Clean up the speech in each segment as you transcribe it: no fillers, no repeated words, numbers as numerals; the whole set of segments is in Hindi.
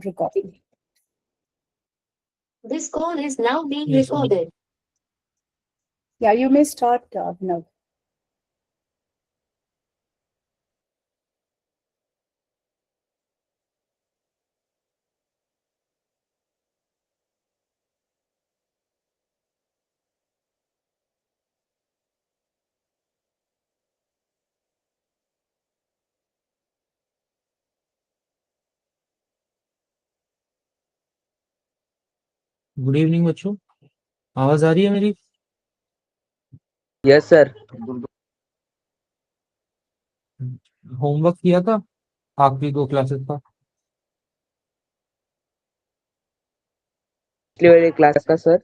started recording. This call is now being Yes, recorded. Yeah, you may start, Abhinav. Good evening बच्चों, आवाज आ रही है मेरी? Yes sir. होमवर्क किया था आखिरी 2 क्लासेस का? पिछले वाले क्लास का सर।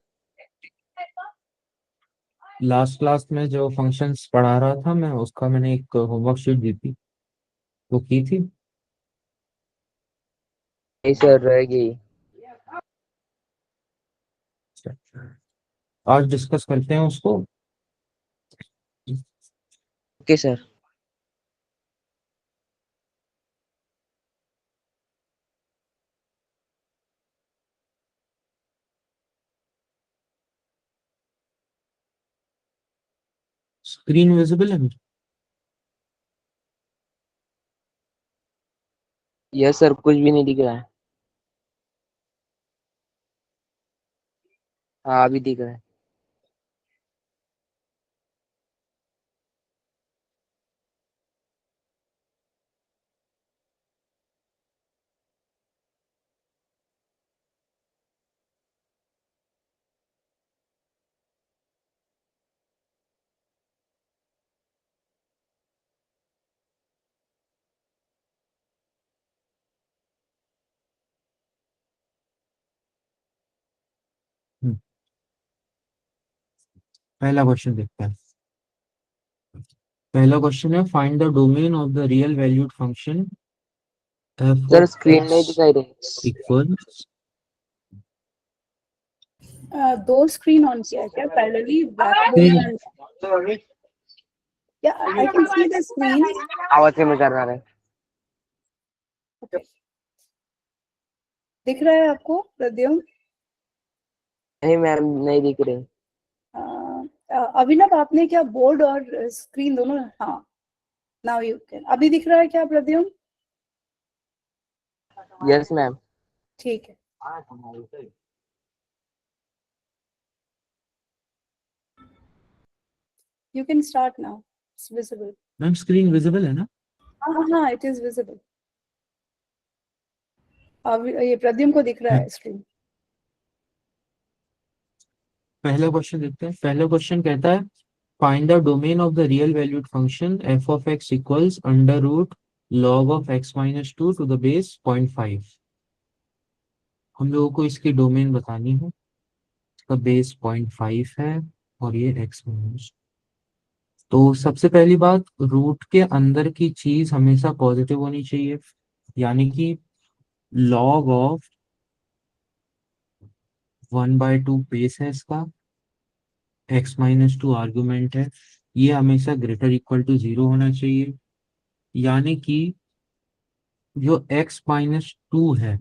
लास्ट क्लास में जो फंक्शंस पढ़ा रहा था मैं, उसका मैंने एक होमवर्क शीट दी थी, वो की थी? नहीं सर, रह गई। आज डिस्कस करते हैं उसको। Okay sir. स्क्रीन विजिबल है मेरी? यस सर, कुछ भी नहीं दिख रहा है। हाँ, अभी दिख रहा है। पहला क्वेश्चन देखते हैं। पहला क्वेश्चन है, find the domain of the real valued function F sir of screen नहीं एक्स दिखाई रही। इक्वल्स। दो स्क्रीन ऑन किया है क्या? Parallelly blackboard and yeah, I can see the screen. आवाज से में कर रहा है। Okay. दिख रहा है आपको प्रद्युम्न? नहीं मैम, नहीं दिख रही। अभिनव, आपने क्या बोर्ड और स्क्रीन दोनों? हाँ, नाउ यू कैन। अभी दिख रहा है क्या प्रद्युम्न? Yes ma'am. ठीक है। You can start now. It's visible. Ma'am screen visible है ना? हाँ, it is visible. अब ये प्रद्युम्न को दिख रहा है स्क्रीन। पहला क्वेश्चन देखते हैं। पहला क्वेश्चन कहता है, find the domain of the real valued function f of x equals under root log of x minus 2 to the base 0.5। हम लोगों को इसकी डोमेन बतानी है। इसका बेस 0.5 है और ये एक्स माइनस। तो सबसे पहली बात, रूट के अंदर की चीज हमेशा पॉजिटिव होनी चाहिए, यानी कि लॉग ऑफ 1/2 बेस है इसका, एक्स माइनस 2 आर्ग्यूमेंट है, ये हमेशा ग्रेटर इक्वल टू 0 होना चाहिए। यानी कि जो x माइनस 2 है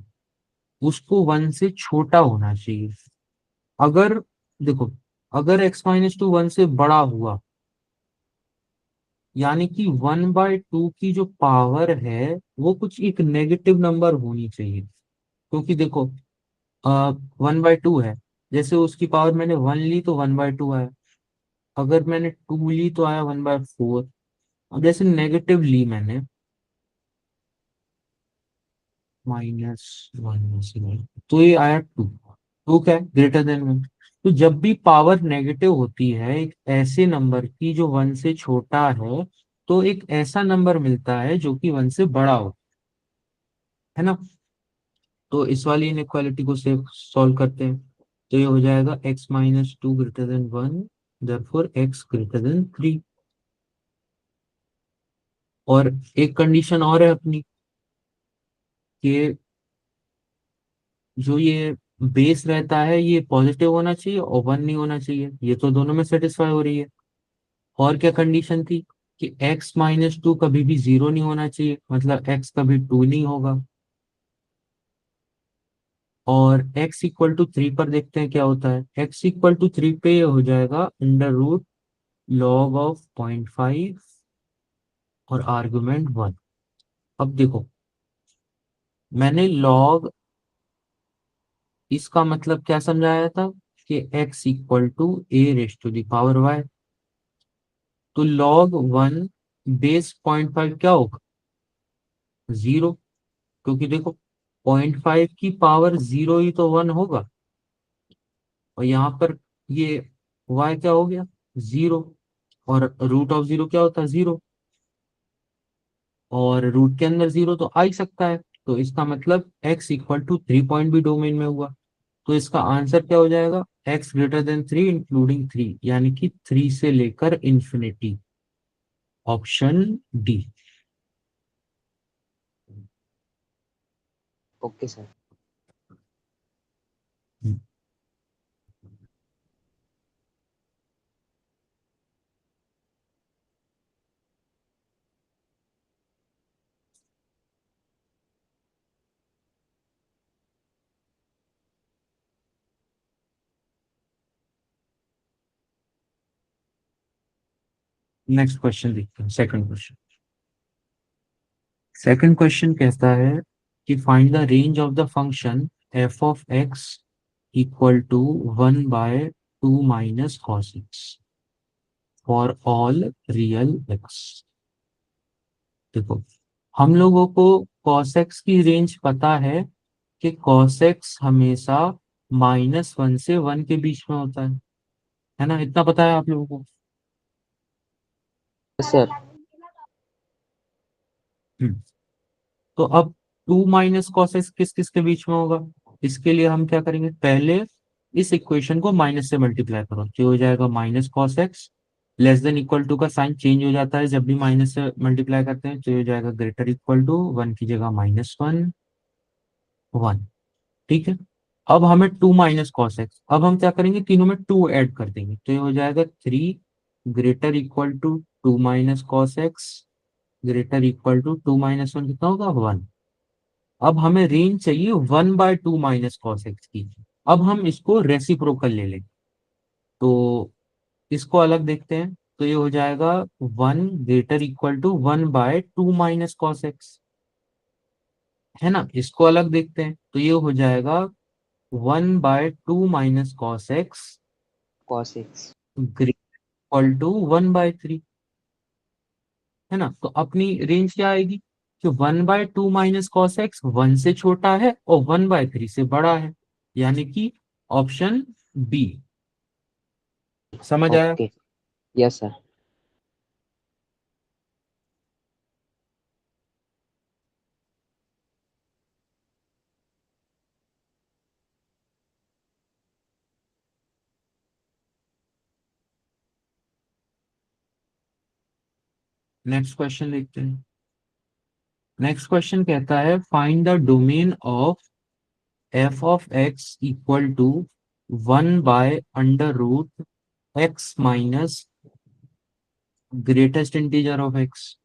उसको 1 से छोटा होना चाहिए। अगर देखो, अगर x माइनस 2 1 से बड़ा हुआ, यानी कि 1/2 की जो पावर है वो कुछ एक नेगेटिव नंबर होनी चाहिए। क्योंकि देखो 1/2 है, जैसे उसकी पावर मैंने 1 ली तो 1/2 आया, अगर मैंने 2 ली तो आया 1/4। अब जैसे नेगेटिव ली मैंने -1 तो ये आया 2। टू क्या है? Greater than 1। तो जब भी पावर नेगेटिव होती है एक ऐसे नंबर की जो 1 से छोटा है, तो एक ऐसा नंबर मिलता है जो कि 1 से बड़ा हो, है ना? तो इस वाली इनइक्वालिटी को से सॉल्व करते हैं। तो ये हो जाएगा x minus 2 greater than 1, therefore x greater than 3। और एक कंडीशन और है अपनी कि जो ये बेस रहता है ये पॉजिटिव होना चाहिए और 1 नहीं होना चाहिए। ये तो दोनों में सेटिस्फाई हो रही है। और क्या कंडीशन थी कि x माइनस 2 कभी भी 0 नहीं होना चाहिए, मतलब x कभी 2 नहीं होगा। और x इक्वल टू 3 पर देखते हैं क्या होता है। x इक्वल टू 3 पे ये हो जाएगा अंडर रूट लॉग ऑफ 0.5 और आर्गुमेंट 1। अब देखो, मैंने लॉग इसका मतलब क्या समझाया था कि x equal to a raise to the power y। तो log 1 बेस 0.5 क्या होगा, 0, क्योंकि देखो 0.5 की पावर 0 ही तो 1 होगा। और यहाँ पर ये y क्या हो गया, 0, और रूट ऑफ 0 क्या होता है, 0, और रूट के अंदर 0 तो आ ही सकता है। तो इसका मतलब x इक्वल टू 3 पॉइंट भी डोमेन में हुआ। तो इसका आंसर क्या हो जाएगा, x ग्रेटर देन 3 इंक्लूडिंग 3, यानी कि 3 से लेकर infinity, option D. Okay sir. Next question देखते हैं, सेकंड क्वेश्चन। सेकंड क्वेश्चन कहता है कि find the range of the function f of x equal to 1/2 minus cos x for all real x. देखो, हम लोगों को कॉस एक्स की रेंज पता है कि कॉस एक्स हमेशा -1 से 1 के बीच में होता है ना, इतना पता है आप लोगों को। सर हम्म, तो अब 2 माइनस कॉस एक्स किस किस के बीच में होगा, इसके लिए हम क्या करेंगे, पहले इस इक्वेशन को माइनस से मल्टीप्लाई करो, तो हो जाएगा minus cos x. Less than equal to का साइन चेंज हो जाता है जब भी माइनस से मल्टीप्लाई करते हैं, तो ये हो जाएगा ग्रेटर इक्वल टू 1 की जगह -1 1। ठीक है, अब हमें 2 माइनस कॉस एक्स, अब हम क्या करेंगे, तीनों में 2 ऐड कर देंगे, तो ये हो जाएगा 3 greater equal to 2 minus cos x greater equal to 2 minus 1 कितना होगा, 1। अब हमें रेंज चाहिए 1/2 माइनस कॉस एक्स की। अब हम इसको रेसिप्रोकल ले लेंगे, तो इसको अलग देखते हैं, तो ये हो जाएगा 1 greater equal to 1/2 minus cos x, है ना। इसको अलग देखते हैं, तो ये हो जाएगा 1/2 minus cos x cos x. Greater equal to 1/3, है ना। तो अपनी रेंज क्या आएगी कि 1/2 माइनस कॉस एक्स 1 से छोटा है और 1/3 से बड़ा है, यानी कि ऑप्शन बी। समझ आया। Okay. Yes sir. Next question देखते हैं। नेक्स्ट क्वेश्चन कहता है find the domain of f of x equal to 1/√x minus greatest integer of x.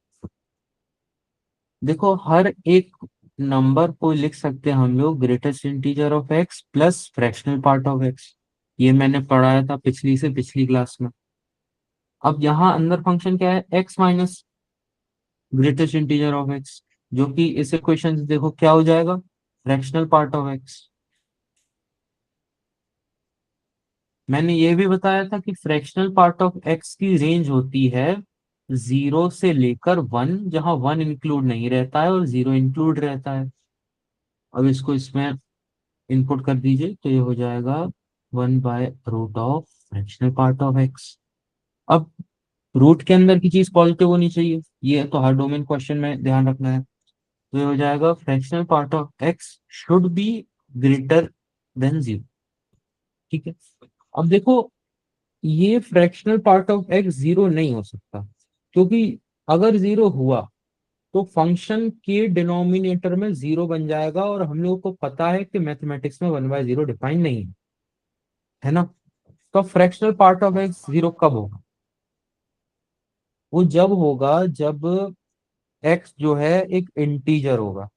देखो, हर एक नंबर को लिख सकते हैं हम लोग greatest integer of x plus fractional part of x. ये मैंने पढ़ाया था पिछली से पिछली क्लास में। अब यहाँ अंदर फंक्शन क्या है, x minus greatest integer of x, जो कि इस इक्वेशन से देखो क्या हो जाएगा, फ्रैक्शनल पार्ट ऑफ एक्स। मैंने ये भी बताया था कि फ्रैक्शनल पार्ट ऑफ एक्स की रेंज होती है 0 से लेकर 1, जहां 1 इंक्लूड नहीं रहता है और 0 इंक्लूड रहता है। अब इसको इसमें इनपुट कर दीजिए, तो ये हो जाएगा 1/√ऑफ फ्रैक्शनल पार्ट ऑफ एक्स। अब रूट के अंदर की चीज पॉजिटिव होनी चाहिए, ये तो हर डोमेन क्वेश्चन में ध्यान रखना है। तो ये हो जाएगा fractional part of x should be greater than 0। ठीक है, अब देखो, ये फ्रैक्शनल पार्ट ऑफ एक्स 0 नहीं हो सकता, क्योंकि अगर 0 हुआ तो फंक्शन के डिनोमिनेटर में 0 बन जाएगा, और हम लोगों को पता है कि मैथमेटिक्स में 1/0 डिफाइन नहीं है ना। तो फ्रैक्शनल पार्ट ऑफ एक्स 0 कब होगा, वो जब होगा जब एक्स जो है एक इंटीजर होगा।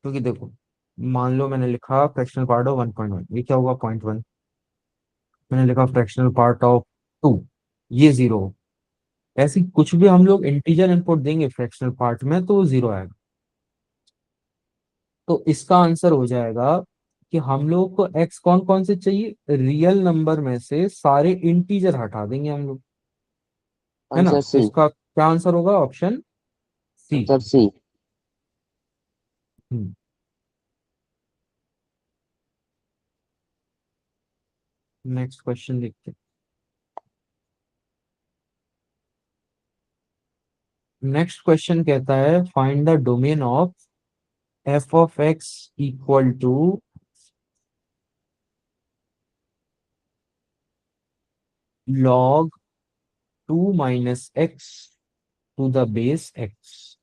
क्योंकि देखो, मान लो मैंने लिखा फ्रैक्शनल पार्ट ऑफ 1.1, ये क्या होगा 0.1। मैंने लिखा फ्रैक्शनल पार्ट ऑफ 2, ये 0। ऐसी कुछ भी हम लोग इंटीजर इनपुट देंगे फ्रैक्शनल पार्ट में तो वो 0 आएगा। तो इसका आंसर हो जाएगा कि हम लोग को एक्स कौन कौन से चाहिए, रियल नंबर में से सारे इंटीजर हटा देंगे हम लोग, है ना। आंसर तो सी। इसका क्या आंसर होगा, option C. Answer C. Next question देखते हैं। नेक्स्ट क्वेश्चन कहता है find the domain of f of x equal to log 2 minus x to the base x.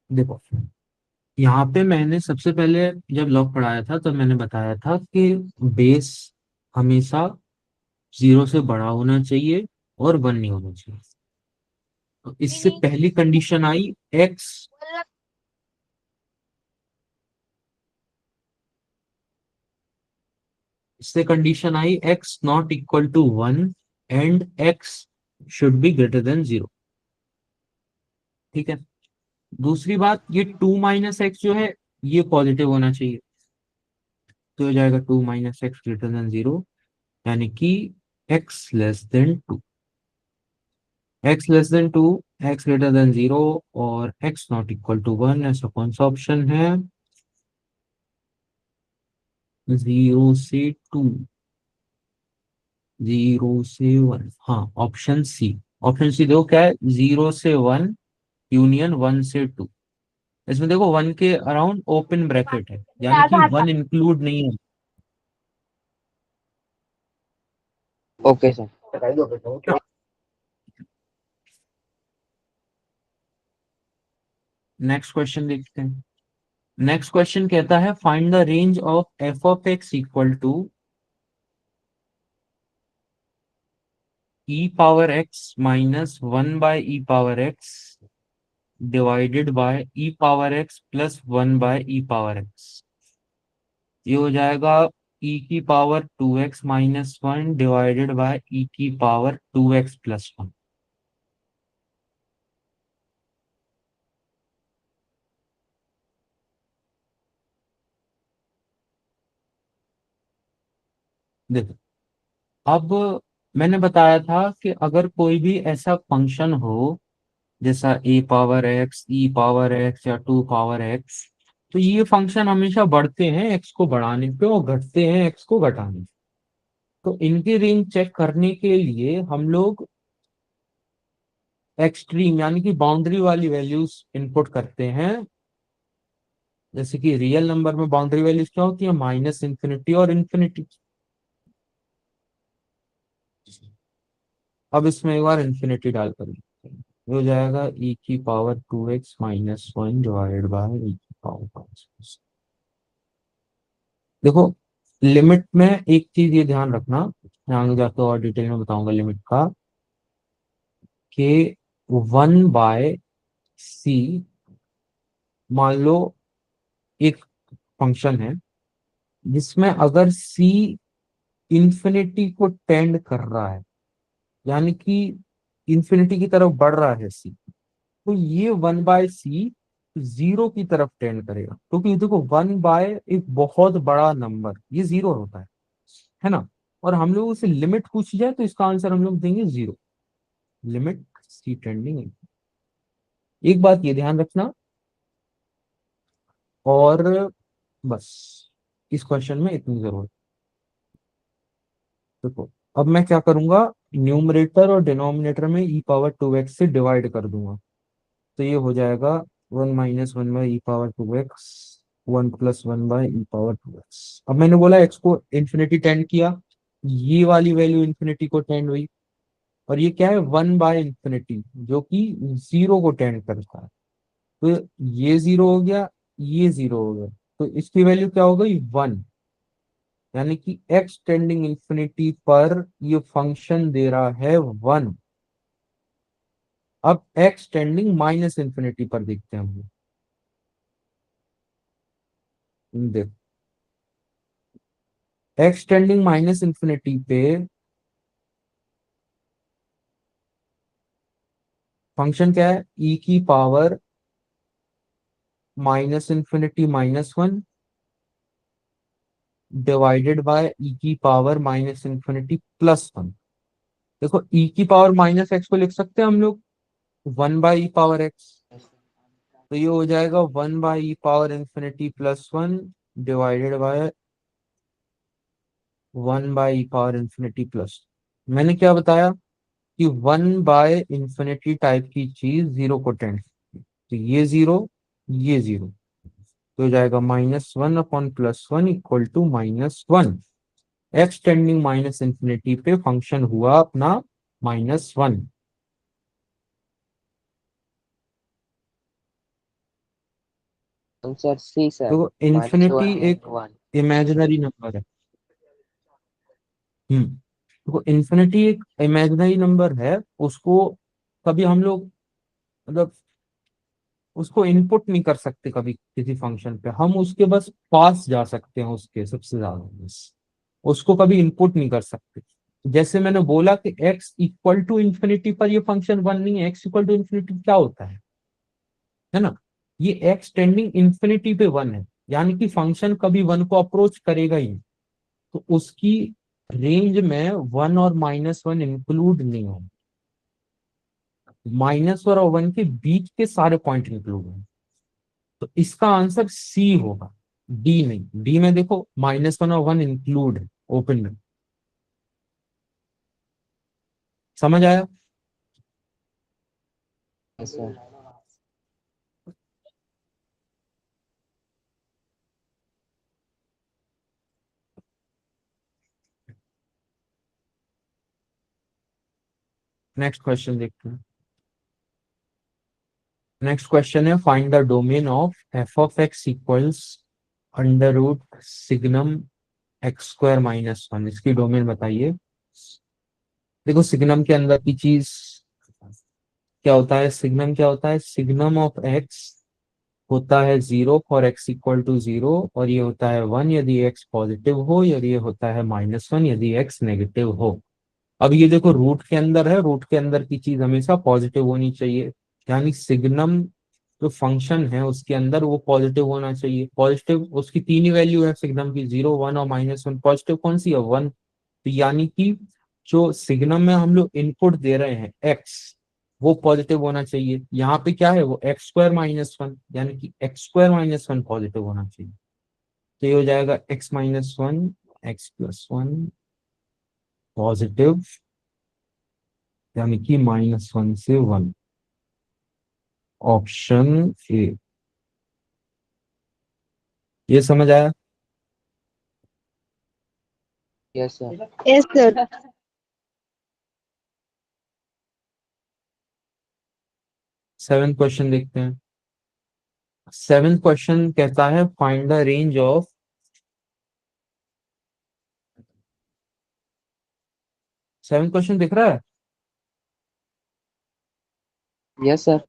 देखो, यहाँ पे मैंने सबसे पहले जब लॉग पढ़ाया था तो मैंने बताया था कि बेस हमेशा 0 से बड़ा होना चाहिए और 1 नहीं होना चाहिए। तो इससे पहली कंडीशन आई एक्स, इससे कंडीशन आई x not equal to 1 and x should be greater than 0। ठीक है। दूसरी बात, ये 2 माइनस एक्स जो है ये पॉजिटिव होना चाहिए, तो हो जाएगा 2 माइनस एक्स ग्रेटर देन 0, यानी कि x less then 2। X less then 2, x greater than 0 और एक्स नॉट इक्वल टू 1, ऐसा कौन सा ऑप्शन है, 0 से 2, 0 से 1, हाँ ऑप्शन सी। ऑप्शन सी देखो क्या है, 0 से 1 यूनियन 1 से 2। इसमें देखो 1 के अराउंड ओपन ब्रैकेट है, यानी कि 1 इंक्लूड नहीं है। Okay sir. नेक्स्ट क्वेश्चन देखते हैं। नेक्स्ट क्वेश्चन कहता है find the range of f of x equal to e power x minus 1 by e power x divided by e power x plus 1 by e power x. ये हो जाएगा ई की power 2x minus 1 divided by e की पावर 2x प्लस 1। देखो, अब मैंने बताया था कि अगर कोई भी ऐसा फंक्शन हो जैसा ए पावर एक्स, ई पावर एक्स या 2 पावर एक्स, तो ये फंक्शन हमेशा बढ़ते हैं एक्स को बढ़ाने पे और घटते हैं एक्स को घटाने पे। तो इनकी रेंज चेक करने के लिए हम लोग एक्सट्रीम यानी कि बाउंड्री वाली वैल्यूज इनपुट करते हैं। जैसे कि रियल नंबर में बाउंड्री वैल्यूज क्या होती है, माइनस इंफिनिटी और इंफिनिटी। अब इसमें एक बार इंफिनिटी डाल कर देखते हैं। ये हो जाएगा ई की power 2x minus 1 divided by e की पावर माइनस। देखो, लिमिट में एक चीज ये ध्यान रखना, मैं आगे जाकर और डिटेल में बताऊंगा लिमिट का, कि 1/c, मान लो एक फंक्शन है जिसमें अगर c इंफिनिटी को टेंड कर रहा है, यानी कि इंफिनिटी की तरफ बढ़ रहा है c, तो ये 1/c 0 की तरफ टेंड करेगा, क्योंकि देखो 1 बाय एक बहुत बड़ा नंबर ये 0 होता है ना। और हम लोग उसे लिमिट पूछी जाए तो इसका आंसर हम लोग देंगे 0, लिमिट सी टेंडिंग। एक बात ये ध्यान रखना, और बस इस क्वेश्चन में इतनी जरूरत। देखो, अब मैं क्या करूंगा, न्यूमरेटर और डिनोमिनेटर में ई पावर 2x से डिवाइड कर दूंगा, तो ये हो जाएगा 1 minus 1 by E power 2x, 1 plus 1 by E power 2x। अब मैंने बोला एक्स को इंफिनिटी टेंड किया, ये वाली वैल्यू इंफिनिटी को टेंड हुई, और ये क्या है 1/इंफिनिटी जो कि 0 को टेंड करता है। तो ये 0 हो गया, ये 0 हो गया, तो इसकी वैल्यू क्या हो गई 1, यानी कि एक्स टेंडिंग इंफिनिटी पर ये फंक्शन दे रहा है 1। अब एक्स टेंडिंग माइनस इंफिनिटी पर देखते हैं हम लोग। देखो एक्स टेंडिंग माइनस इंफिनिटी पे फंक्शन क्या है, ई की power minus infinity minus one divided by e की power minus infinity plus one. देखो ई की पावर माइनस एक्स को लिख सकते हैं हम लोग 1/e पावर एक्स, तो ये हो जाएगा 1/e power infinity plus one divided bye 1/e power infinity plus. मैंने क्या बताया कि 1/इंफिनिटी टाइप की चीज जीरो को टेंड, तो ये जीरो, ये जीरो, तो हो जाएगा -1/+1 equal to -1। X tending minus infinity पे फंक्शन हुआ अपना -1। आंसर सी सर, तो इंफिनिटी एक -1 इमेजिनरी नंबर है। तो इंफिनिटी एक इमेजिनरी नंबर है, उसको कभी हम लोग मतलब उसको इनपुट नहीं कर सकते कभी किसी फंक्शन पे, हम उसके बस पास जा सकते हैं उसके, सबसे ज्यादा बस उसको कभी इनपुट नहीं कर सकते। जैसे मैंने बोला कि x इक्वल टू इंफिनिटी पर ये फंक्शन वन नहीं है, x इक्वल टू इंफिनिटी क्या होता है ना, ये x टेंडिंग इंफिनिटी पे वन है, यानी कि फंक्शन कभी वन को अप्रोच करेगा ही नहीं। तो उसकी रेंज में वन और -1 इंक्लूड नहीं हो, माइनस और वन के बीच के सारे पॉइंट इंक्लूड होंगे। तो इसका आंसर सी होगा, डी नहीं। डी में देखो -1 और वन इंक्लूड है ओपन में। समझ आया? सर। नेक्स्ट क्वेश्चन देखते हैं। नेक्स्ट क्वेश्चन है find the domain of f(x) equals under root signum x² - 1। इसकी डोमेन बताइए। देखो सिग्नम के अंदर की चीज क्या होता है, सिग्नम क्या होता है, सिग्नम ऑफ एक्स होता है 0 फॉर x इक्वल टू 0, और ये होता है 1 यदि x पॉजिटिव हो, और ये होता है -1 यदि x नेगेटिव हो। अब ये देखो रूट के अंदर है, रूट के अंदर की चीज हमेशा पॉजिटिव होनी चाहिए, यानी सिग्नम जो फंक्शन है उसके अंदर वो पॉजिटिव होना चाहिए। पॉजिटिव उसकी तीन ही वैल्यू है सिग्नम की, 0 1 और -1। पॉजिटिव कौन सी है, 1। तो यानी कि जो सिग्नम में हम लोग इनपुट दे रहे हैं एक्स, वो पॉजिटिव होना चाहिए। यहाँ पे क्या है, वो x² - 1, यानी कि x² - 1 पॉजिटिव होना चाहिए। तो ये हो जाएगा x-1 x+1 पॉजिटिव, यानी कि -1 से 1, ऑप्शन ए। ये समझ आया? Yes sir. Yes, sir. Seventh question देखते हैं। सेवेंथ क्वेश्चन कहता है find the range of, seventh question दिख रहा है? Yes sir.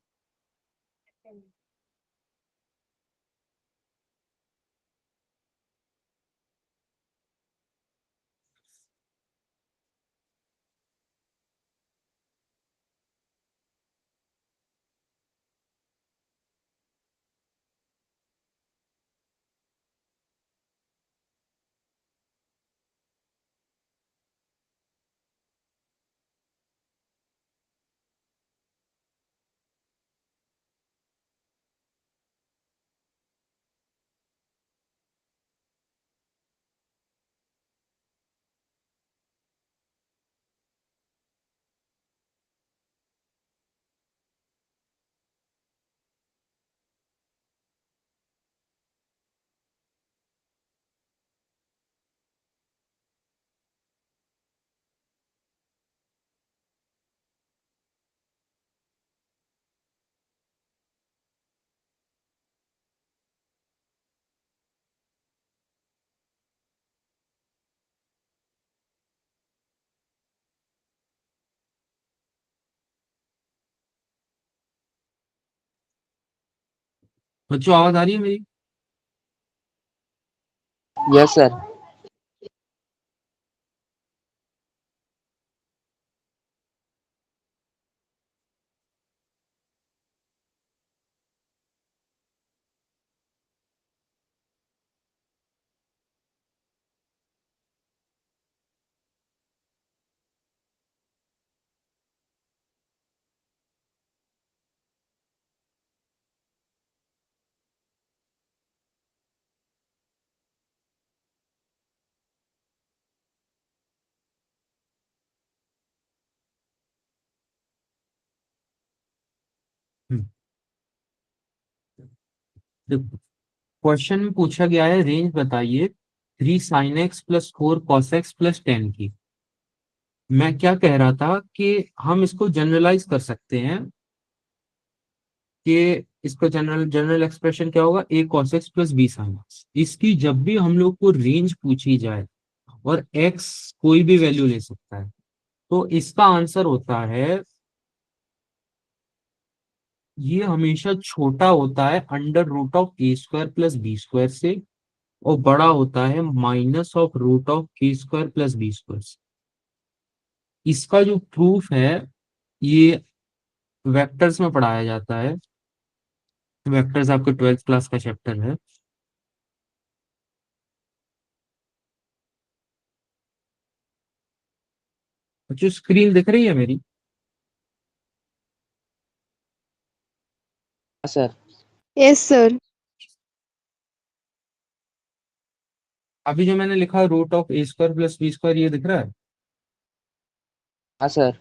बच्चों आवाज आ रही है मेरी? Yes sir. हम्म, देखो क्वेश्चन में पूछा गया है रेंज बताइए 3 sin x plus 4 cos x plus 10 की। मैं क्या कह रहा था कि हम इसको जनरलाइज कर सकते हैं कि इसका जनरल जनरल एक्सप्रेशन क्या होगा, a cos x plus b sin x। इसकी जब भी हम लोग को रेंज पूछी जाए और x कोई भी वैल्यू ले सकता है, तो इसका आंसर होता है, ये हमेशा छोटा होता है under root of a square plus b square से, और बड़ा होता है minus of root of a square plus b square से। इसका जो प्रूफ है ये वेक्टर्स में पढ़ाया जाता है। वेक्टर्स आपके 12th क्लास का चैप्टर है। जो स्क्रीन दिख रही है मेरी? हाँ सर। Yes sir. अभी जो मैंने लिखा root of a square plus b square, ये दिख रहा है? हाँ सर।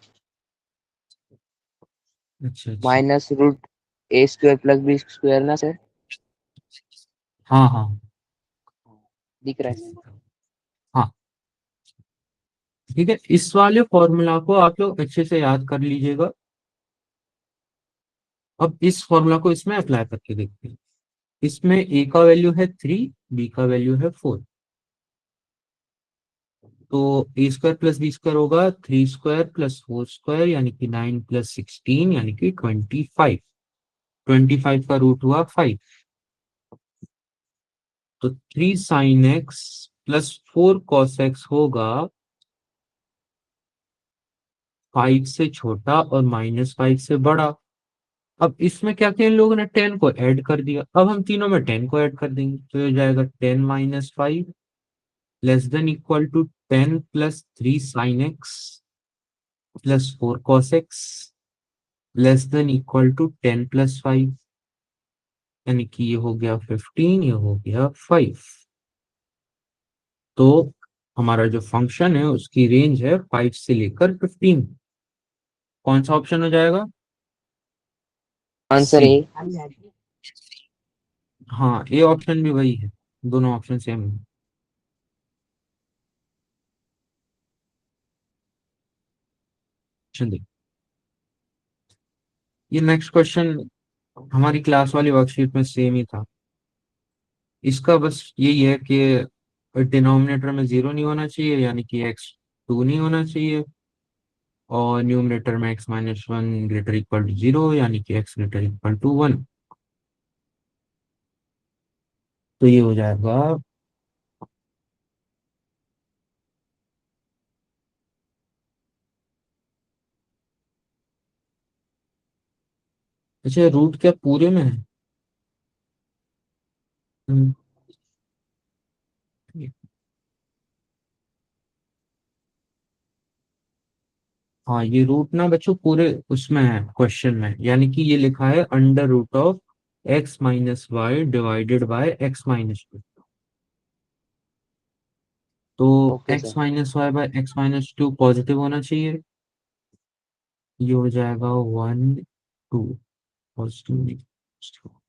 अच्छा अच्छा। Minus root a square plus b square ना सर। हाँ हाँ। दिख रहा है। हाँ ठीक है, इस वाले फॉर्मूला को आप लोग अच्छे से याद कर लीजिएगा। अब इस फॉर्मूला को इसमें अप्लाई करके देखते हैं। इसमें ए का वैल्यू है 3, बी का वैल्यू है 4। तो ए स्क्वायर प्लस बी स्क्वायर होगा 3 स्क्वायर प्लस 4 स्क्वायर यानी कि 9 प्लस 16 यानी कि 25। 25 का रूट हुआ 5। तो 3 sin x plus 4 cos x होगा 5 से छोटा और -5 से बड़ा। अब इसमें क्या किया इन लोगों ने, 10 को ऐड कर दिया। अब हम तीनों में 10 को ऐड कर देंगे तो ये हो जाएगा 10 - 5 less than equal to 10 + 3 sin x plus 4 cos x less than equal to 10 + 5, यानी कि ये हो गया 15, ये हो गया 5। तो हमारा जो फंक्शन है उसकी रेंज है 5 से लेकर 15। कौन सा ऑप्शन हो जाएगा? Answer C. ए। हाँ ए ऑप्शन भी वही है, दोनों ऑप्शन सेम है। चलिए, ये नेक्स्ट क्वेश्चन हमारी क्लास वाली वर्कशीट में सेम ही था। इसका बस यही है कि डिनोमिनेटर में 0 नहीं होना चाहिए, यानी कि x 2 नहीं होना चाहिए, और न्यूमरेटर में x - 1 ग्रेटर इक्वल टू 0 यानी कि x ग्रेटर इक्वल टू 1। तो ये हो जाएगा, अच्छा रूट क्या पूरे में है? हम्म, हाँ ये रूट ना बच्चों पूरे उसमें है क्वेश्चन में, यानी कि ये लिखा है under root of x - y divided by x - 2। तो okay x sir. - y by x - 2 positive होना चाहिए। ये हो जाएगा 1 2, पॉजिटिव।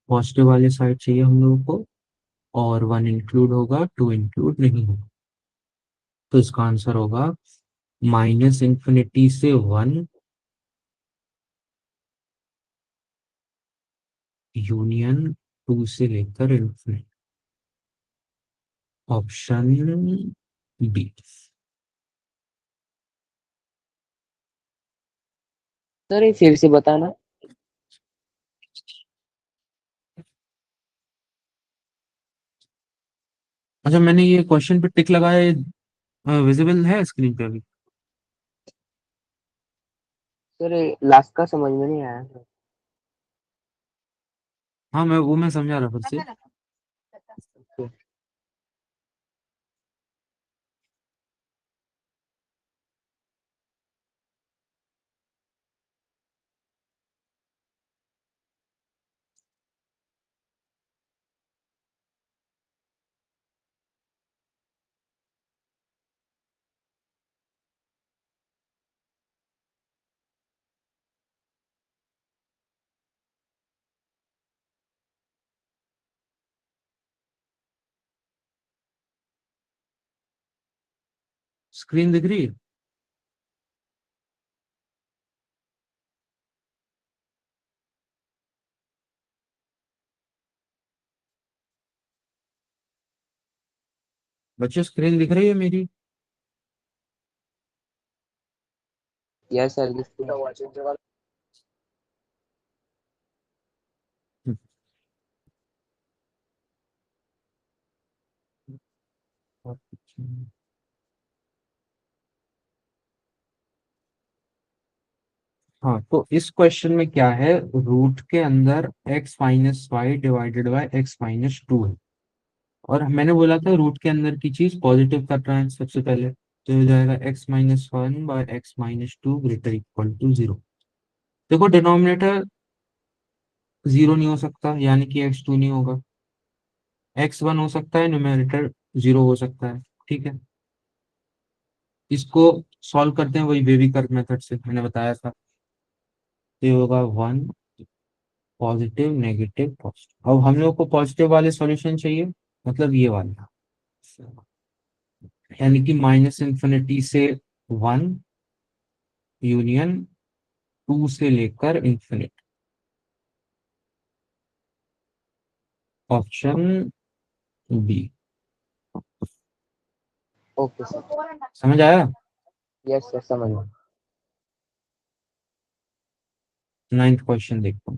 पॉजिटिव वाले साइड चाहिए हम लोगों को, और 1 इंक्लूड होगा, 2 इंक्लूड नहीं होगा। तो इसका आंसर होगा -∞ से 1 यूनियन 2 से लेकर इन्फिनिटी। Option B. सर ये फिर से बताना। अच्छा, मैंने ये क्वेश्चन पे टिक लगाया, विजिबल है स्क्रीन पे अभी? सर लास्ट का समझ में नहीं आया सर। हाँ, मैं समझा रहा फिर से। स्क्रीन दिख रही है? बच्चों, स्क्रीन दिख रही है मेरी? Yes sir. हाँ, तो इस क्वेश्चन में क्या है, रूट के अंदर x minus y divided by x minus two है। और मैंने बोला था रूट के अंदर की चीज पॉजिटिव कर रहा है सबसे पहले, तो हो जाएगा x minus one by x minus two greater equal to zero. देखो, डिनोमिनेटर जीरो नहीं हो सकता, यानी कि एक्स टू नहीं होगा। एक्स वन हो सकता है, न्यूमरेटर जीरो हो सकता है। ठीक है, इसको सॉल्व करते हैं वही बेबीकर मेथड से, मैंने बताया था। ये होगा वन, पॉजिटिव नेगेटिव पॉजिटिव। अब हम लोग को पॉजिटिव वाले सॉल्यूशन चाहिए, मतलब ये वाला, यानी कि माइनस इंफिनिटी से वन यूनियन टू से लेकर infinite. Option B. Okay sir. समझ आया? यस सर समझ गया। नाइन्थ क्वेश्चन देखो।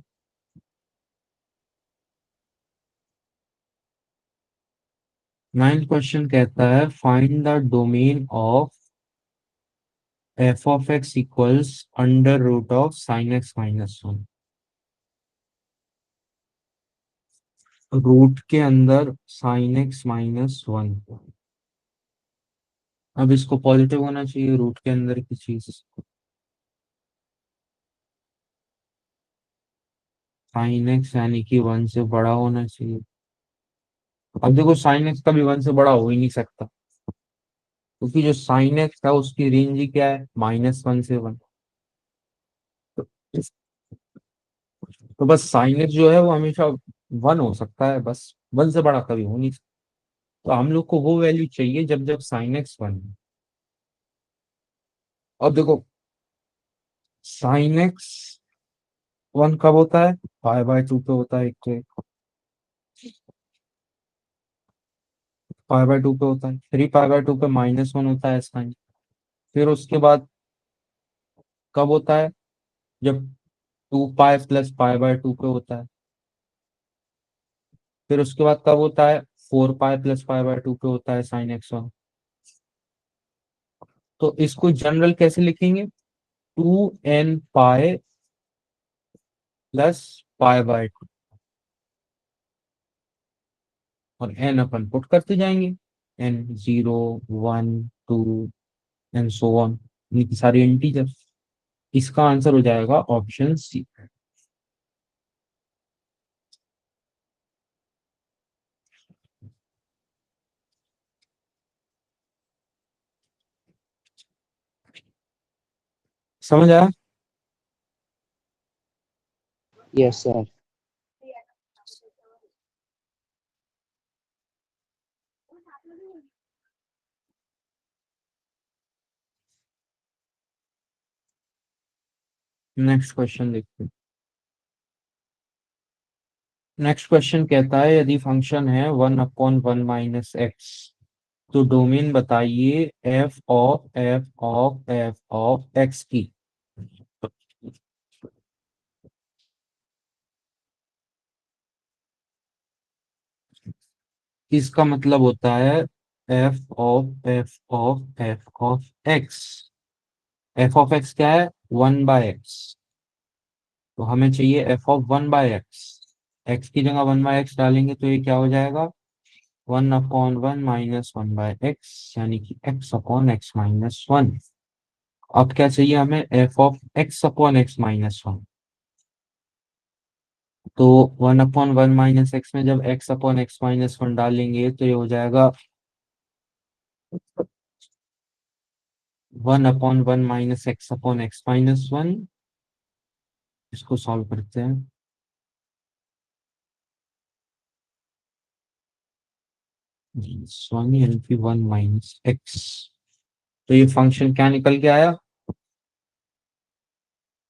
नाइन्थ क्वेश्चन कहता है find the domain of f of x equals under root of sine x minus one. Root के अंदर साइन एक्स माइनस वन। अब इसको पॉजिटिव होना चाहिए रूट के अंदर की चीज। साइन एक्स यानी कि वन से बड़ा होना चाहिए। अब देखो, साइन एक्स कभी वन से बड़ा हो ही नहीं सकता, क्योंकि जो साइन एक्स था उसकी रेंज ही क्या है, माइनस वन से वन। तो, तो बस साइन एक्स जो है वो हमेशा वन हो सकता है, बस वन से बड़ा कभी हो नहीं सकता। तो हम लोग को वो वैल्यू चाहिए जब जब साइन एक्स वन है। अब देखो, साइन एक्स वन कब होता है, पाई बाय टू पे होता है, एक तो पाई बाय टू पे होता है, थ्री पाई बाय टू पे माइनस वन होता है साइन। फिर उसके बाद कब होता है, जब two pi plus pi by two पे होता है। फिर उसके बाद कब होता है, four pi plus pi by two पे होता है साइन एक्स वन। तो इसको जनरल कैसे लिखेंगे, two n pi plus pi by two, और एन अपन पुट करते जाएंगे, n zero one two and so on, इनकी सारी इंटीजर। इसका आंसर हो जाएगा ऑप्शन सी। समझ आया? Yes sir. नेक्स्ट क्वेश्चन देखते हैं। नेक्स्ट क्वेश्चन कहता है यदि फंक्शन है one upon one minus x, तो डोमेन बताइए एफ ऑफ एक्स की। इसका मतलब होता है f ऑफ x क्या है 1/x, तो हमें चाहिए f(1/x), x की जगह 1/x डालेंगे तो ये क्या हो जाएगा 1/1 माइनस 1/x, यानी कि x/x-1। अब क्या चाहिए हमें f(x/x-1), तो 1/1 माइनस x में जब x/x-1 डालेंगे तो ये हो जाएगा 1/1 माइनस x/x-1। इसको सॉल्व करते हैं। वन यानी कि 1 माइनस एक्स, तो ये फंक्शन क्या निकल के आया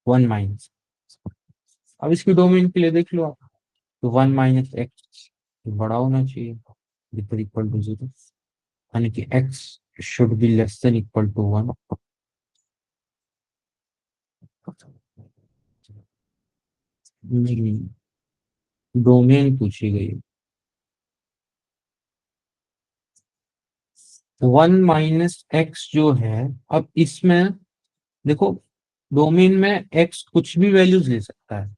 1 माइनस। अब इसकी डोमेन के लिए देख लो आप, तो 1 - x बड़ा होना चाहिए ग्रेटर इक्वल टू 0, यानी कि x should be less than equal to 1। Domain पूछी गई 1 - x जो है, अब इसमें देखो डोमेन में x कुछ भी वैल्यूज ले सकता है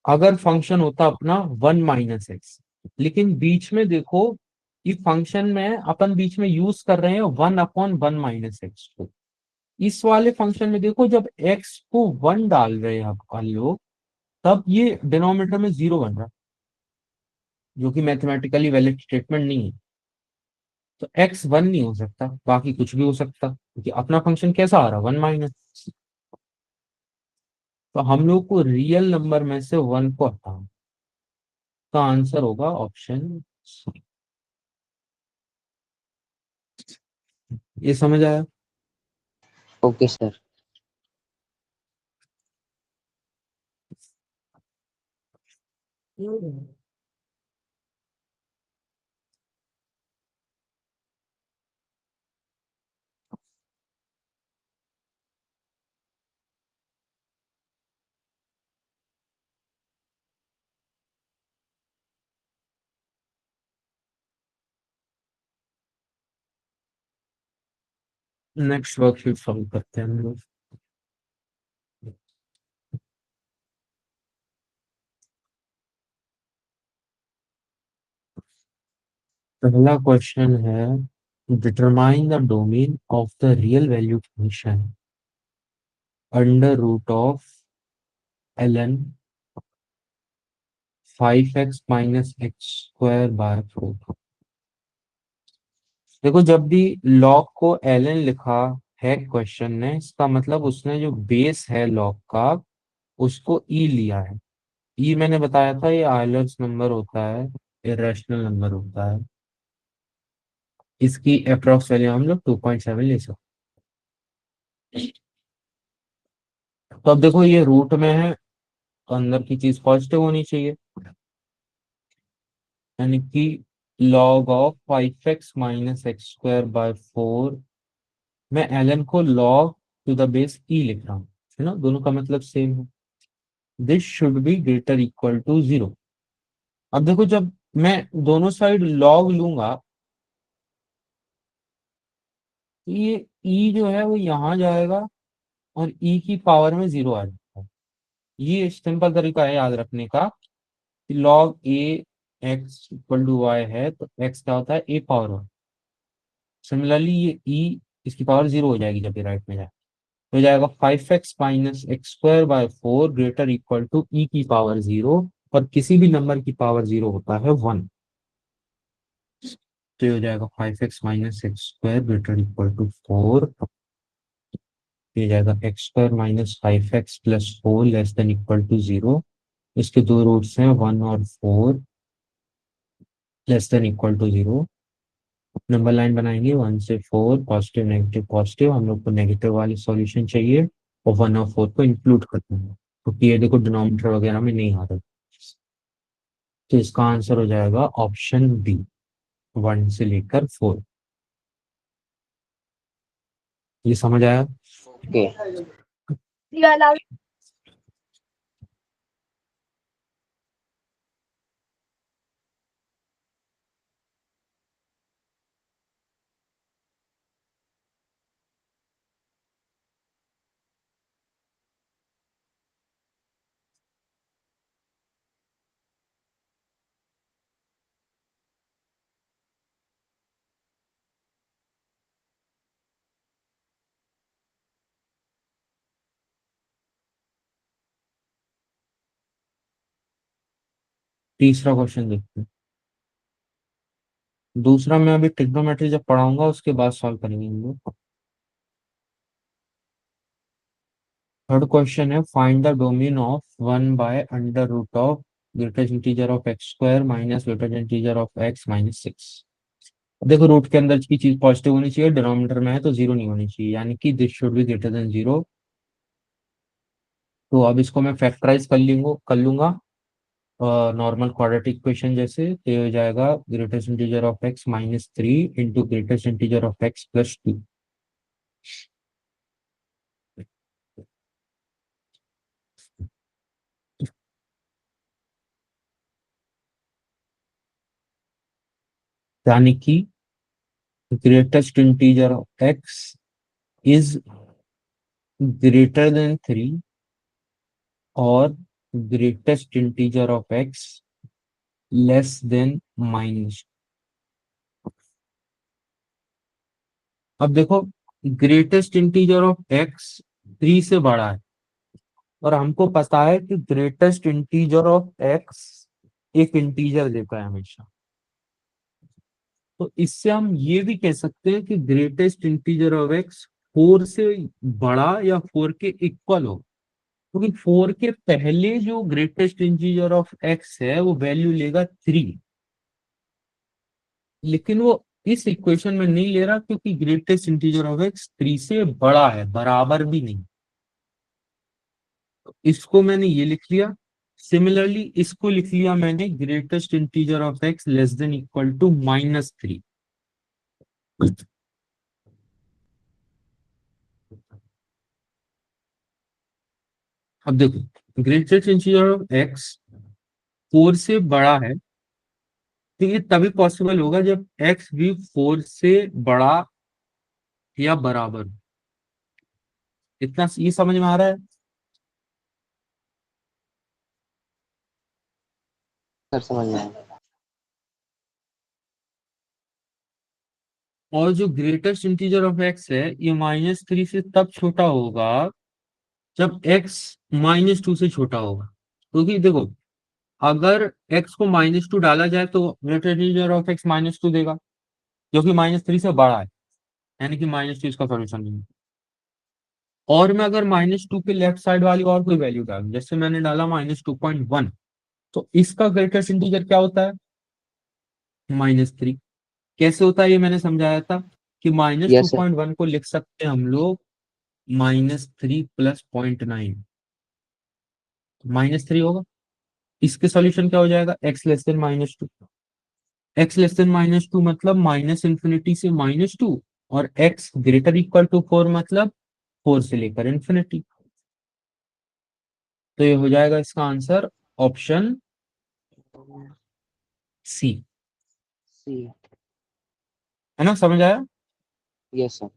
अगर फंक्शन होता अपना 1 - x, लेकिन बीच में देखो कि फंक्शन में अपन बीच में यूज कर रहे हैं 1/1 - x को। इस वाले फंक्शन में देखो जब x को 1 डाल रहे हैं अपन लोग, तब ये डिनोमिनेटर में 0 बन रहा है, जो कि मैथमेटिकली वैलिड स्टेटमेंट नहीं है। तो x 1 नहीं हो सकता, बाकी कुछ भी हो सकता, क्योंकि अपना फंक्शन कैसा आ रहा है 1 - तो हम लोग को रियल नंबर में से 1 को हटाना, का आंसर होगा ऑप्शन सी। ये समझ आया? Okay sir. Next worksheet solve करते हैं हम लोग। पहला क्वेश्चन है determine the domain of the real value function under root of ln 5x minus x square by 4। देखो जब भी log को ln लिखा है क्वेश्चन ने, इसका मतलब उसने जो बेस है log का उसको e लिया है। e मैंने बताया था ये आयलर्स नंबर होता है, इरेशनल नंबर होता है। इसकी अप्रॉक्स वैल्यू हम लोग 2.7 ले सकते। तो अब देखो ये रूट में है, तो अंदर की चीज पॉजिटिव होनी चाहिए, यानी कि log of 5x minus x square by 4। मैं ln को log to the base e लिख रहा हूँ, है ना, दोनों का मतलब सेम है। This should be greater equal to 0। अब देखो जब मैं दोनों साइड log लूंगा तो ये e जो है वो यहाँ जाएगा और e की पावर में 0 आ जाएगा। ये सिंपल तरीका है याद रखने का कि log a x equal to y है, तो x क्या होता है a पावर 1। सिमिलरली ये e इसकी पावर 0 हो जाएगी जब ये राइट में जाए, तो हो जाएगा 5x minus x square by 4 greater equal to e की पावर 0, और किसी भी नंबर की पावर 0 होता है 1। तो ये हो जाएगा 5x minus x square greater equal to 4, ये जाएगा x square minus 5x plus 4 less than equal to 0। इसके दो रूट्स हैं 1 और 4, less than equal to 0। Number line बनाएंगे 1 से 4, पॉजिटिव नेगेटिव पॉजिटिव, हम लोग को नेगेटिव वाली सॉल्यूशन चाहिए और 1 और 4 को इंक्लूड करते हैं, क्योंकि ये देखो डिनोमिनेटर वगैरह में नहीं आ रहा। तो इसका आंसर हो जाएगा ऑप्शन बी 1 से लेकर 4। ये समझ आया? ओके। तीसरा क्वेश्चन देखते हैं। दूसरा मैं अभी ट्रिग्नोमेट्री जब पढ़ाऊंगा उसके बाद सॉल्व करेंगे हम लोग। थर्ड क्वेश्चन है, find the domain of 1/√, greatest integer of x square minus greatest integer of x minus 6। देखो रूट के अंदर की चीज पॉजिटिव होनी चाहिए, डिनोमिनेटर में है तो जीरो नहीं होनी चाहिए, यानी कि this should be greater than zero. तो अब इसको मैं फैक्टराइज कर लूंगा नॉर्मल क्वाड्रेटिक इक्वेशन जैसे, तो ये हो जाएगा greatest integer of x minus 3 into greatest integer of x plus 2। यानी कि greatest integer of x is greater than 3 और greatest integer of x less then minus. अब देखो, ग्रेटेस्ट इंटीजर ऑफ एक्स 3 से बड़ा है और हमको पता है कि ग्रेटेस्ट इंटीजर ऑफ एक्स एक इंटीजर देता है हमेशा। तो इससे हम ये भी कह सकते हैं कि ग्रेटेस्ट इंटीजर ऑफ एक्स 4 से बड़ा या 4 के इक्वल हो, क्योंकि 4 के पहले जो ग्रेटेस्ट इंटीजर ऑफ एक्स है वो वैल्यू लेगा 3, लेकिन वो इस इक्वेशन में नहीं ले रहा क्योंकि ग्रेटेस्ट इंटीजर ऑफ एक्स 3 से बड़ा है, बराबर भी नहीं। तो इसको मैंने ये लिख लिया। सिमिलरली इसको लिख लिया मैंने greatest integer of x less than equal to -3। अब देखो, ग्रेटेस्ट इंटीजर ऑफ एक्स 4 से बड़ा है, तो ये तभी पॉसिबल होगा जब एक्स भी 4 से बड़ा या बराबर हो। इतना ये समझ में आ रहा है? सर समझ में आया। और जो ग्रेटेस्ट इंटीजर ऑफ एक्स है ये -3 से तब छोटा होगा जब एक्स -2 से छोटा होगा। क्योंकि देखो, अगर एक्स को -2 डाला जाए तो ग्रेटेस्ट इंटीजर ऑफ एक्स -2 देगा, जो कि -3 से बड़ा है, यानी कि -2 इसका सॉल्यूशन नहीं है। और मैं अगर -2 के लेफ्ट साइड वाली और कोई वैल्यू डालूं, जैसे मैंने डाला -2.1, तो इसका ग्रेटेस्ट इंटीजर क्या होता है? -3। कैसे होता है ये मैंने समझाया था कि minus two yes sir. Point one को लिख सकते हैं हम लोग -3 प्लस 0.9, -3 होगा। इसके सॉल्यूशन क्या हो जाएगा? X less then -2। X less then -2 मतलब -∞ से -2, और एक्स ग्रेटर इक्वल टू 4 मतलब 4 से लेकर इंफिनिटी। तो ये हो जाएगा इसका आंसर ऑप्शन सी। सी। है ना, समझ आया? Yes sir.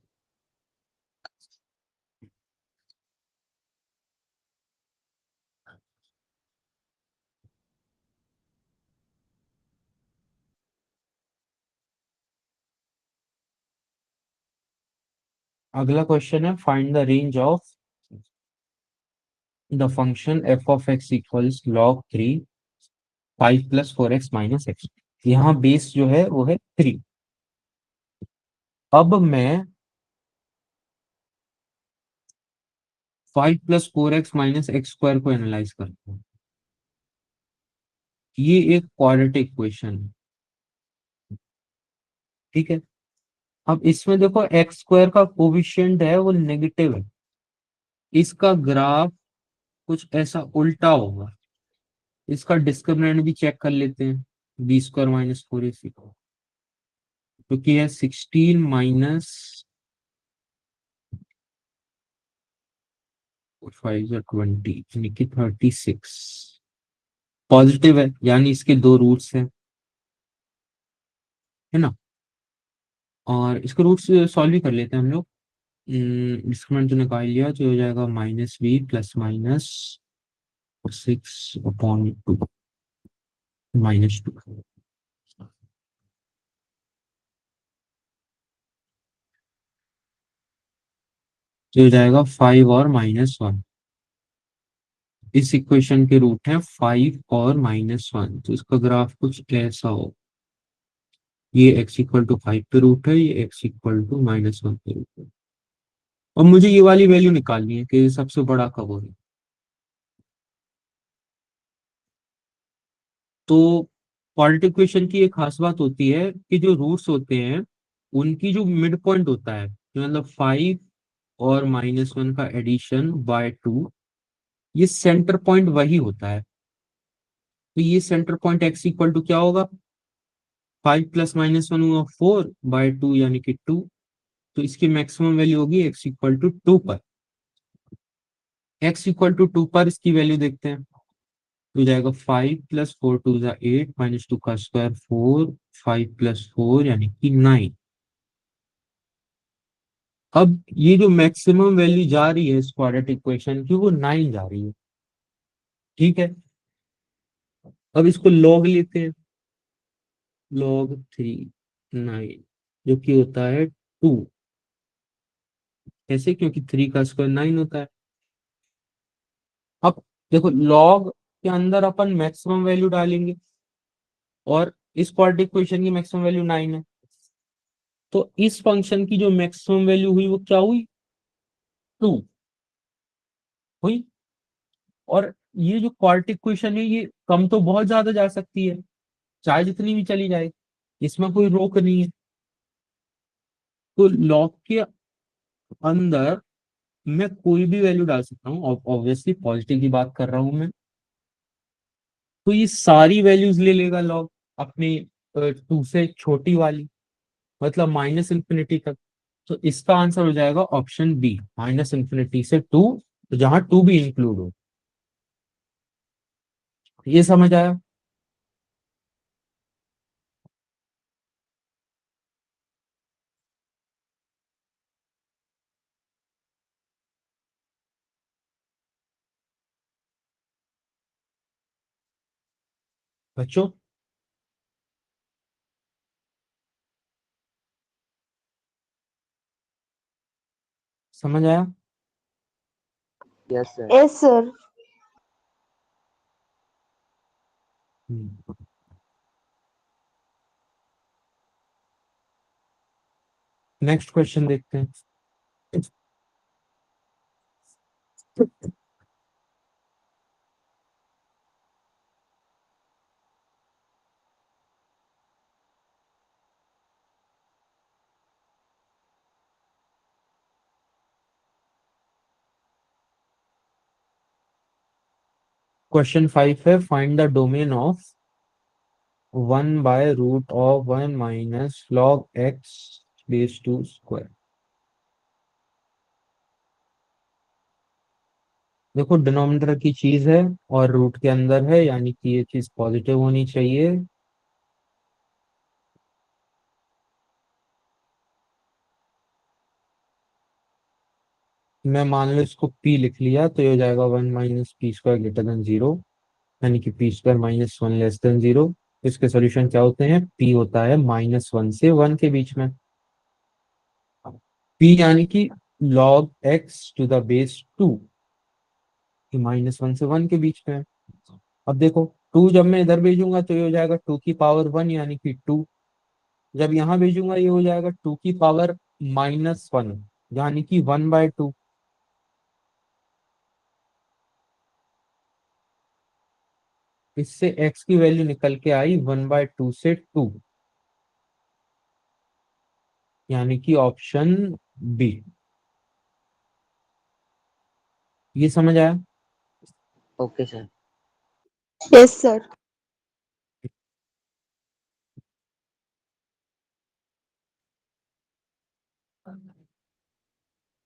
अगला क्वेश्चन है, find the range of the function f of x equals log 3 5 + 4x - x। यहाँ बेस जो है वो है 3। अब मैं 5 + 4x - x² को एनालाइज करता हूँ। ये एक क्वाड्रेटिक इक्वेशन है, ठीक है। अब इसमें देखो x² का कोविशिएंट है वो नेगेटिव है, इसका ग्राफ कुछ ऐसा उल्टा होगा। इसका डिस्क्रिमिनेंट भी चेक कर लेते हैं, b² - 4ac, क्योंकि है 16 माइनस 5 20 यानी कि 36 पॉजिटिव है, यानी इसके दो रूट्स हैं, है ना। और इसके रूट्स सॉल्व भी कर लेते हैं हम लोग। डिस्क्रिमिनेंट तो निकाल लिया, तो हो जाएगा -b प्लस माइनस 6/2 -2। तो हो जाएगा 5 और -1। इस इक्वेशन के रूट हैं 5 और -1, तो इसका ग्राफ कुछ ऐसा हो। ये x=5 पे रूट है, ये x=-1 पे रूट है। और मुझे ये वाली वैल्यू निकालनी है कि सबसे बड़ा कब हो। तो क्वाड्रेटिक इक्वेशन की एक खास बात होती है कि जो रूट्स होते हैं उनकी जो मिड पॉइंट होता है, मतलब 5 और -1 का एडिशन बाय 2, ये सेंटर पॉइंट वही होता है। तो ये सेंटर पॉइंट x= क्या होगा, 5 + -1 हुआ 4/2 यानी कि 2। तो इसकी मैक्सिमम वैल्यू होगी x=2 पर। x=2 पर इसकी वैल्यू देखते हैं, हो जाएगा 5 + 4 2 8 -2 का स्क्वायर 4, 5 + 4 यानी कि 9। अब ये जो मैक्सिमम वैल्यू जा रही है इस क्वाड्रेटिक इक्वेशन की, वो 9 जा रही है। ठीक है, अब इसको लॉग लेते हैं, log 3 9, जो कि होता है 2। कैसे, क्योंकि 3 का स्क्वायर 9 होता है। अब देखो, लॉग के अंदर अपन मैक्सिमम वैल्यू डालेंगे और इस क्वाड्रेटिक इक्वेशन की मैक्सिमम वैल्यू 9 है, तो इस फंक्शन की जो मैक्सिमम वैल्यू हुई वो क्या हुई, 2 हुई। और ये जो क्वाड्रेटिक इक्वेशन है ये कम तो बहुत ज्यादा जा सकती है, चाहे जितनी भी चली जाए, इसमें कोई रोक नहीं है। तो लॉग के अंदर मैं कोई भी वैल्यू डाल सकता हूँ, ऑब्वियसली पॉजिटिव की बात कर रहा हूं मैं। तो ये सारी वैल्यूज ले लेगा लॉग, अपनी 2 से छोटी वाली, मतलब -∞ तक। तो इसका आंसर हो जाएगा ऑप्शन बी, -∞ से 2, तो जहां 2 भी इंक्लूड हो। ये समझ आया। बच्चों, समझ आया। Yes sir. Yes, sir. Next question देखते हैं। क्वेश्चन 5 है, find the domain of 1/√1 minus log x⁻²। देखो, डिनोमिनेटर की चीज है और रूट के अंदर है, यानी कि ये चीज पॉजिटिव होनी चाहिए। मैं मान लो इसको p लिख लिया, तो ये हो जाएगा 1 - p² > 0, यानी कि p² -1 < 0। इसके सॉल्यूशन क्या होते हैं, p होता है -1 से 1 के बीच में, p यानी कि log x⁻², कि -1 से 1 के बीच में है। अब देखो, 2 जब मैं इधर भेजूंगा तो ये हो जाएगा 2 की पावर 1 यानी कि 2। जब यहाँ भेजूंगा ये हो जाएगा 2 की पावर -1 यानी कि 1/2। इससे x की वैल्यू निकल के आई 1/2 से 2, यानी कि ऑप्शन बी। ये समझ आया। Okay sir. Yes, sir.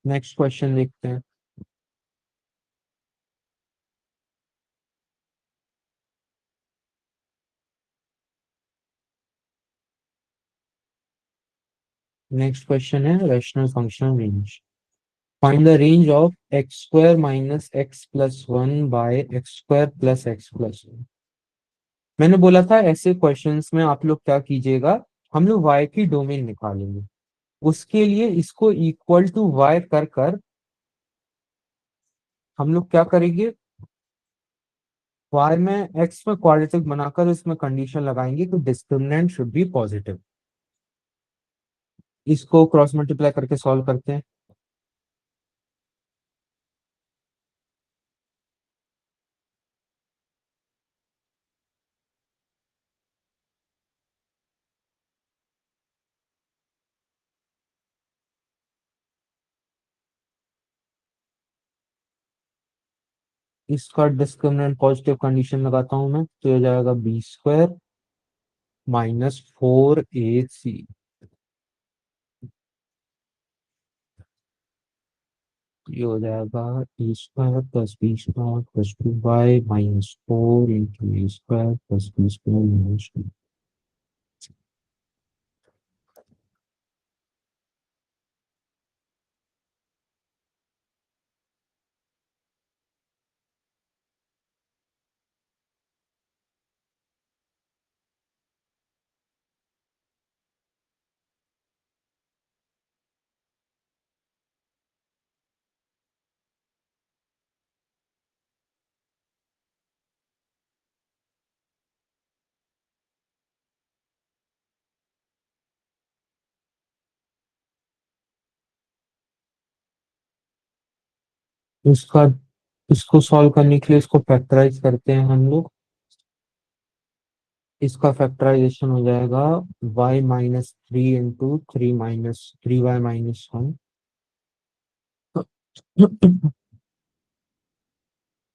Next question देखते हैं। नेक्स्ट क्वेश्चन है rational function range. Find the range of x² - x+1 by x² + x+1। मैंने बोला था ऐसे क्वेश्चंस में आप लोग क्या कीजिएगा, हम लोग y की डोमेन निकालेंगे। उसके लिए इसको इक्वल टू y कर कर हम लोग क्या करेंगे, y में x में क्वाड्रेटिक बनाकर इसमें कंडीशन लगाएंगे कि डिस्क्रिमिनेंट शुड बी पॉजिटिव। इसको क्रॉस मल्टीप्लाई करके सॉल्व करते हैं। इसका डिस्क्रिमिनेंट पॉजिटिव कंडीशन लगाता हूं मैं, तो ये जाएगा b² माइनस 4ac। ये हो जाएगा a² plus b² plus 2y minus 4 into a² plus b² minus 2। इसका इसको सॉल्व करने के लिए इसको फैक्टराइज करते हैं हम लोग। इसका फैक्टराइजेशन हो जाएगा y minus 3 into 3y minus 1।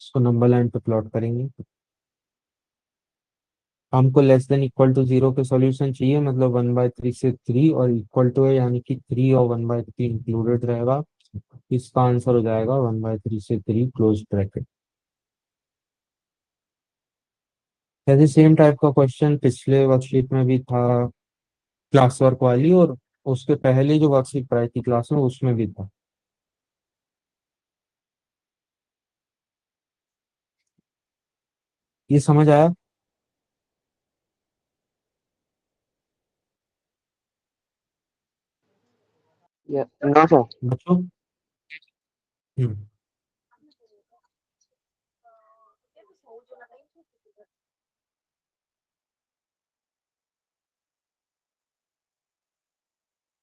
इसको नंबर लाइन पे प्लॉट करेंगे। हमको लेस देन इक्वल टू 0 के सॉल्यूशन चाहिए, मतलब 1/3 से 3 और इक्वल टू है, यानी कि 3 और 1/3 इंक्लूडेड रहेगा। इसका आंसर हो जाएगा 1/3 से 3 क्लोज ब्रैकेट। ऐसे सेम टाइप का क्वेश्चन पिछले वर्कशीट में भी था, क्लास वर्क वाली, और उसके पहले जो वर्कशीट पढ़ाई थी क्लास में उसमें भी था। ये समझ आया नो सर। बच्चों? हम्म।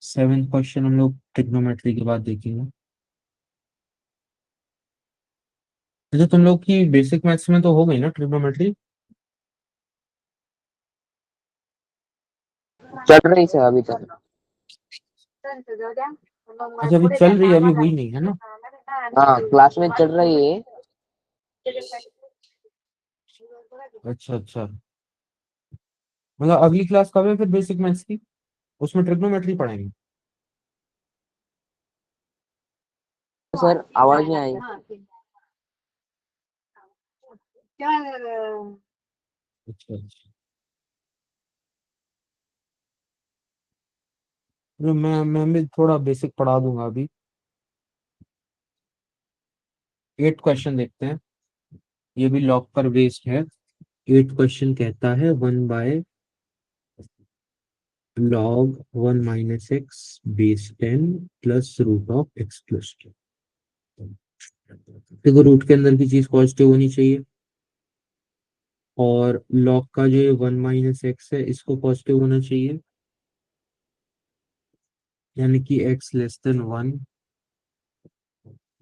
सेवेंथ क्वेश्चन हम लोग ट्रिग्नोमेट्री के बाद देखेंगे। अच्छा, तुम लोग की बेसिक मैथ्स में तो हो गई ना ट्रिग्नोमेट्री? चल रही सर अभी तक। अच्छा, अभी चल रही है, अभी हुई नहीं है ना? हाँ क्लास में चल रही है। अच्छा अच्छा, मतलब अगली क्लास कब है फिर बेसिक मैथ्स की? उसमें ट्रिग्नोमेट्री पढ़ाएंगे? सर आवाज नहीं आई। अच्छा अच्छा, तो मैं भी थोड़ा बेसिक पढ़ा दूंगा अभी। 8 क्वेश्चन देखते हैं, ये भी लॉग पर बेस्ड है। 8 क्वेश्चन कहता है 1/log 1 minus x base 10 plus root of x plus 2। देखो, रूट के अंदर की चीज पॉजिटिव होनी चाहिए, और लॉग का जो 1 माइनस एक्स है इसको पॉजिटिव होना चाहिए, यानी कि x लेस देन 1।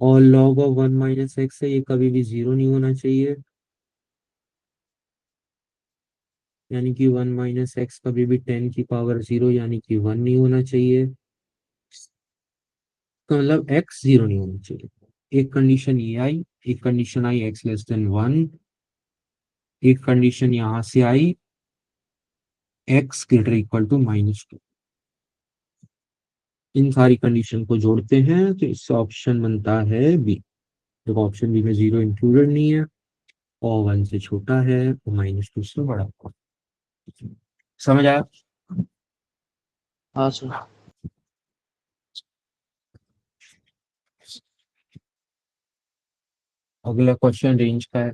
और log ऑफ 1 माइनस एक्स है, ये कभी भी 0 नहीं होना चाहिए, यानी कि 1 माइनस एक्स कभी भी 10 की पावर 0 यानी कि 1 नहीं होना चाहिए। तो मतलब x 0 नहीं होना चाहिए। एक कंडीशन ये आई, एक कंडीशन आई x लेस देन 1, एक कंडीशन यहां से आई x ग्रेटर इक्वल टू -2। इन सारी कंडीशन को जोड़ते हैं तो इससे ऑप्शन बनता है बी। देखो, ऑप्शन बी में 0 इंक्लूडेड नहीं है, और 1 से छोटा है और -2 से बड़ा। समझ आया? हाँ सर। अगला क्वेश्चन रेंज का है।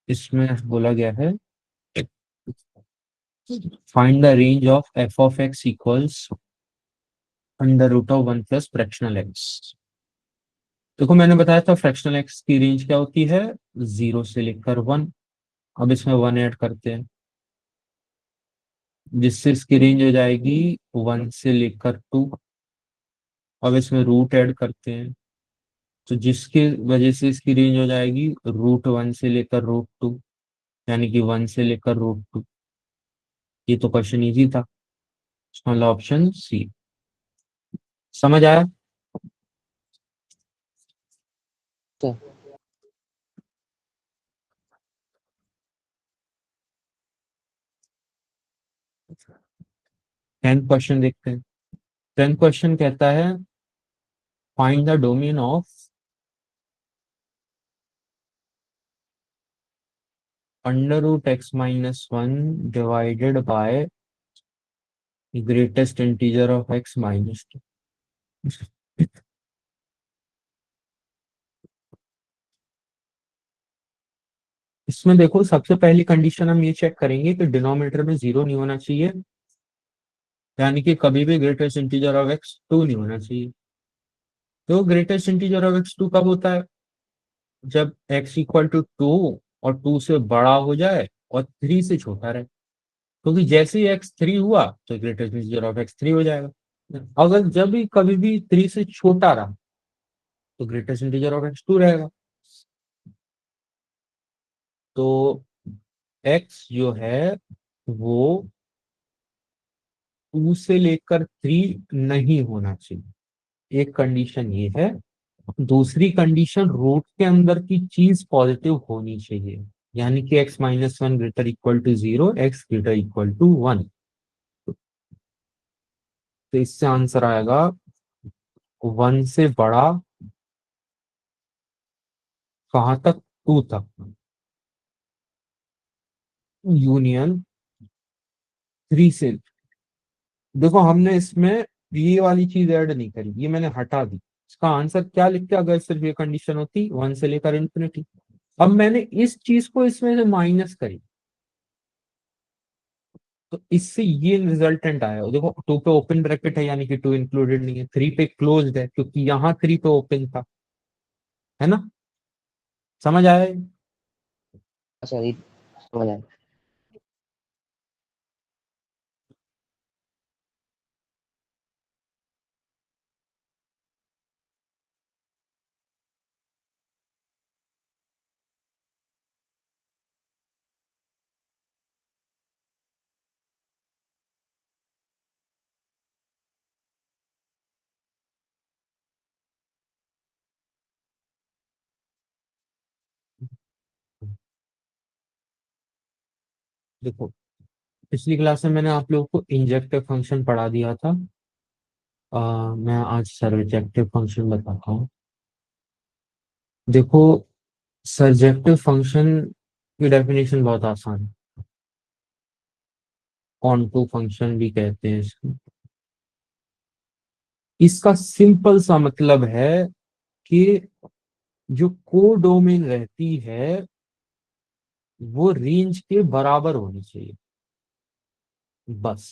इसमें बोला गया है find the range of f of x equals under root of 1 plus fractional x. देखो मैंने बताया था फ्रैक्शनल एक्स की रेंज क्या होती है, 0 से लेकर 1। अब इसमें 1 ऐड करते हैं, जिससे इसकी रेंज हो जाएगी 1 से लेकर 2। अब इसमें रूट ऐड करते हैं, तो जिसके वजह से इसकी रेंज हो जाएगी √1 से लेकर √2, यानी कि 1 से लेकर √2। ये तो क्वेश्चन इजी था, मतलब ऑप्शन सी। समझ आया? सर। 10th क्वेश्चन देखते हैं। 10th क्वेश्चन कहता है find the domain of √x-1 divided by greatest integer of x-2। इसमें देखो सबसे पहली कंडीशन हम ये चेक करेंगे कि डिनोमिनेटर में 0 नहीं होना चाहिए, यानी कि कभी भी ग्रेटेस्ट इंटीजर ऑफ x2 नहीं होना चाहिए। तो ग्रेटेस्ट इंटीजर ऑफ x2 कब होता है? जब x=2 और 2 से बड़ा हो जाए और 3 से छोटा रहे। क्योंकि जैसे ही x3 हुआ तो ग्रेटेस्ट इंटीजर ऑफ x3 हो जाएगा। अगर जब भी कभी भी 3 से छोटा रहा तो ग्रेटेस्ट इंटीजर ऑफ x2 रहेगा। तो x जो है वो 2 से लेकर 3 नहीं होना चाहिए, एक कंडीशन ये है। दूसरी कंडीशन रूट के अंदर की चीज पॉजिटिव होनी चाहिए, यानी कि x-1 greater equal to 0, x greater equal to 1। तो इससे आंसर आएगा 1 से बड़ा कहां तक? 2 तक, यूनियन 3 से। देखो हमने इसमें ये वाली चीज ऐड नहीं करी, ये मैंने हटा दी। इसका आंसर क्या लिखते अगर सिर्फ ये कंडीशन होती 1 से लेकर इंफिनिटी। अब मैंने इस चीज को इसमें से माइनस करी, तो इससे ये रिजल्टेंट आया। देखो 2 पे ओपन ब्रैकेट है, यानी कि 2 इंक्लूडेड नहीं है। 3 पे क्लोज्ड है क्योंकि यहाँ 3 पे ओपन था, है ना? समझ आया? सर ये समझ आया। देखो पिछली क्लास में मैंने आप लोगों को इंजेक्टिव फंक्शन पढ़ा दिया था। मैं आज सरजेक्टिव फंक्शन बताता हूँ। देखो सरजेक्टिव फंक्शन की डेफिनेशन बहुत आसान है, ऑनटू फंक्शन भी कहते हैं इसको। इसका सिंपल सा मतलब है कि जो कोडोमेन रहती है वो रेंज के बराबर होनी चाहिए, बस।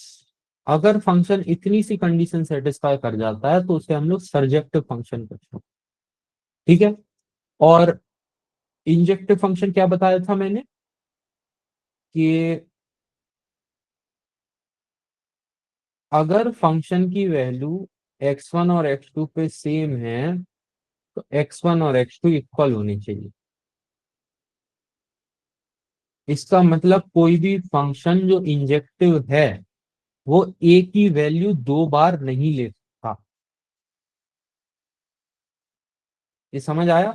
अगर फंक्शन इतनी सी कंडीशन सेटिस्फाई कर जाता है तो उसे हम लोग सरजेक्टिव फंक्शन कहते हैं। ठीक है? और इंजेक्टिव फंक्शन क्या बताया था मैंने कि अगर फंक्शन की वैल्यू x1 और x2 पे सेम है तो x1 और x2 इक्वल होनी चाहिए। इसका मतलब कोई भी फंक्शन जो इंजेक्टिव है वो a की वैल्यू 2 बार नहीं ले सकता। ये समझ आया?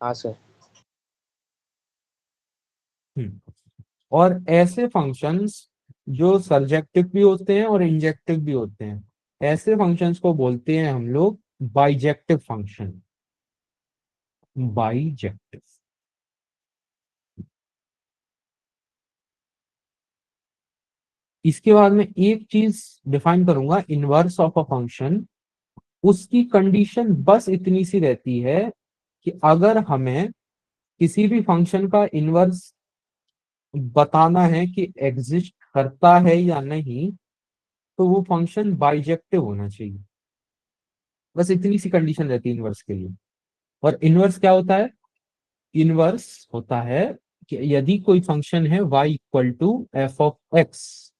हाँ सर। और ऐसे फंक्शंस जो सरजेक्टिव भी होते हैं और इंजेक्टिव भी होते हैं, ऐसे फंक्शंस को बोलते हैं हम लोग बाइजेक्टिव फंक्शन। बाइजेक्टिव। इसके बाद में एक चीज डिफाइन करूंगा, इनवर्स ऑफ अ फंक्शन। उसकी कंडीशन बस इतनी सी रहती है कि अगर हमें किसी भी फंक्शन का इनवर्स बताना है कि एग्जिस्ट करता है या नहीं, तो वो फंक्शन बाइजेक्टिव होना चाहिए। बस इतनी सी कंडीशन रहती है इनवर्स के लिए। और इनवर्स क्या होता है? इनवर्स होता है कि यदि कोई फंक्शन है y equal to f of x,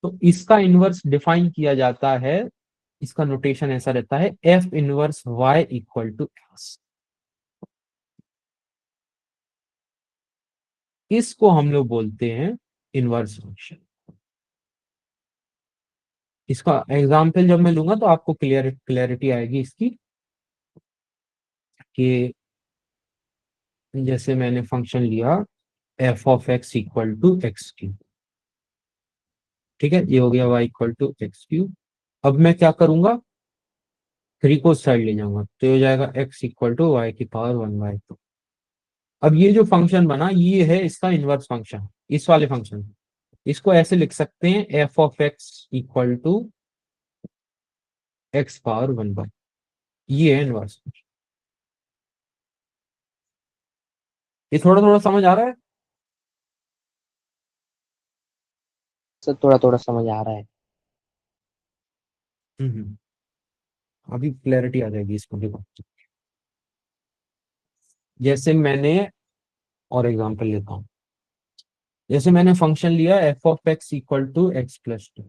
तो इसका इनवर्स डिफाइन किया जाता है, इसका नोटेशन ऐसा रहता है f inverse y equal to x. इसको हम लोग बोलते हैं इनवर्स फंक्शन। इसका एग्जाम्पल जब मैं लूंगा तो आपको क्लैरिटी आएगी इसकी, कि जैसे मैंने फंक्शन लिया f of x equal to x cube, ठीक है, ये हो गया y equal to x cube. अब मैं क्या करूंगा, 3 को साइड ले जाऊंगा तो ये हो जाएगा x इक्वल टू वाई की पावर 1/2। अब ये जो फंक्शन बना ये है इसका इनवर्स फंक्शन, इस वाले फंक्शन। इसको ऐसे लिख सकते हैं f of x equal to x power 1/2। ये है इनवर्स। ये थोड़ा थोड़ा समझ आ रहा है? सर थोड़ा थोड़ा समझ आ रहा है। हम्म। अभी क्लैरिटी आ जाएगी इसको, देखो। जैसे मैंने और एग्जांपल लेता हूँ। जैसे मैंने फंक्शन लिया f of x equal to x plus 2।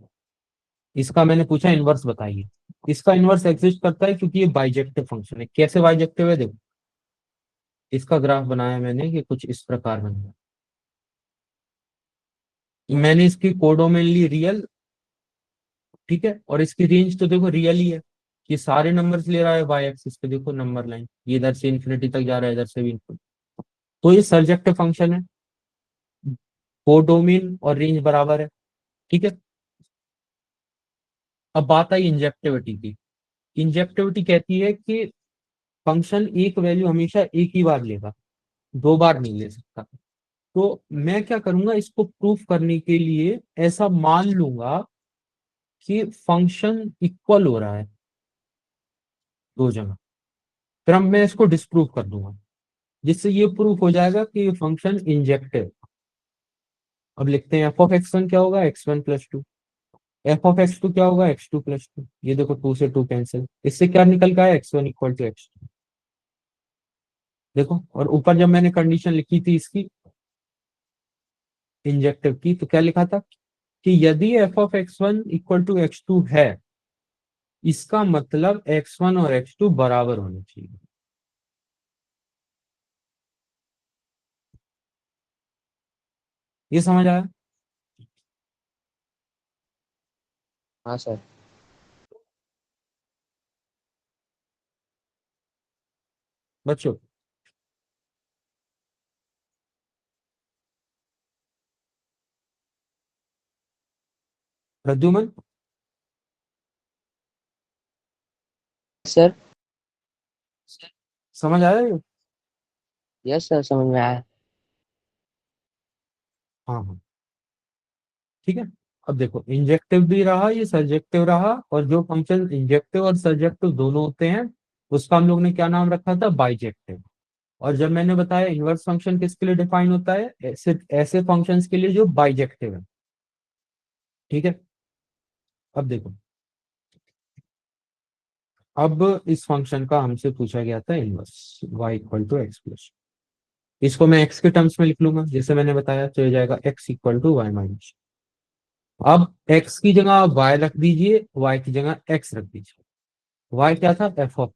इसका मैंने पूछा इनवर्स बताइए। इसका इनवर्स एग्जिस्ट करता है क्योंकि ये बाइजेक्टिव फंक्शन है। कैसे बाइजेक्टिव है, देखो। इसका ग्राफ बनाया मैंने कि कुछ इस प्रकार बन गया। मैंने इसकी कोडोमेन ली रियल, ठीक है, और इसकी रेंज तो देखो रियल ही है। ये सारे नंबर्स ले रहा है वाई एक्सिस पे, देखो नंबर लाइन, ये इधर से इन्फिनिटी तक जा रहा है, इधर से भी इन्फिनिटी। तो ये सर्जेक्टिव फंक्शन है, कोडोमेन और रेंज बराबर है, ठीक है। अब बात आई इंजेक्टिविटी की। इंजेक्टिविटी कहती है कि फंक्शन एक वैल्यू हमेशा एक ही बार लेगा, 2 बार नहीं ले सकता। तो मैं क्या करूंगा, इसको प्रूफ करने के लिए ऐसा मान लूंगा कि फंक्शन इक्वल हो रहा है 2 जगह। फिर अब मैं इसको डिस्प्रूव कर दूंगा, जिससे ये प्रूफ हो जाएगा कि ये फंक्शन इंजेक्टिव। अब लिखते हैं एफ ऑफ एक्स वन क्या होगा, x1 + 2। एफ ऑफ x2 क्या होगा, x2 + 2। ये देखो 2 से 2 कैंसिल, इससे क्या निकल का है, x1 इक्वल टू x2। देखो, और ऊपर जब मैंने कंडीशन लिखी थी इसकी इंजेक्टिव की, तो क्या लिखा था कि यदि F of x1 equal to x2 है, इसका मतलब x1 और x2 बराबर होने चाहिए। ये समझ आया हाँ सर। बच्चों? प्रद्युमन, सर। समझ आया ये? यस सर, समझ में आया। हाँ हाँ, ठीक है। अब देखो, इंजेक्टिव भी रहा, ये सर्जेक्टिव रहा, और जो फंक्शन इंजेक्टिव और सर्जेक्टिव दोनों होते हैं उसका हम लोग ने क्या नाम रखा था, बाइजेक्टिव। और जब मैंने बताया इनवर्स फंक्शन किसके लिए डिफाइन होता है, ऐसे ऐसे फंक्शंस के लिए जो बाइजेक्टिव है, ठीक है। अब देखो, अब इस फंक्शन का हमसे पूछा गया था inverse y equal to x plus. इसको मैं x के टर्म्स में लिख लूंगा, जैसे मैंने बताया, तो ये जाएगा x equal to y minus. अब x की जगह आप y रख दीजिए, y की जगह x रख दीजिए। y क्या था, एफ ऑफ।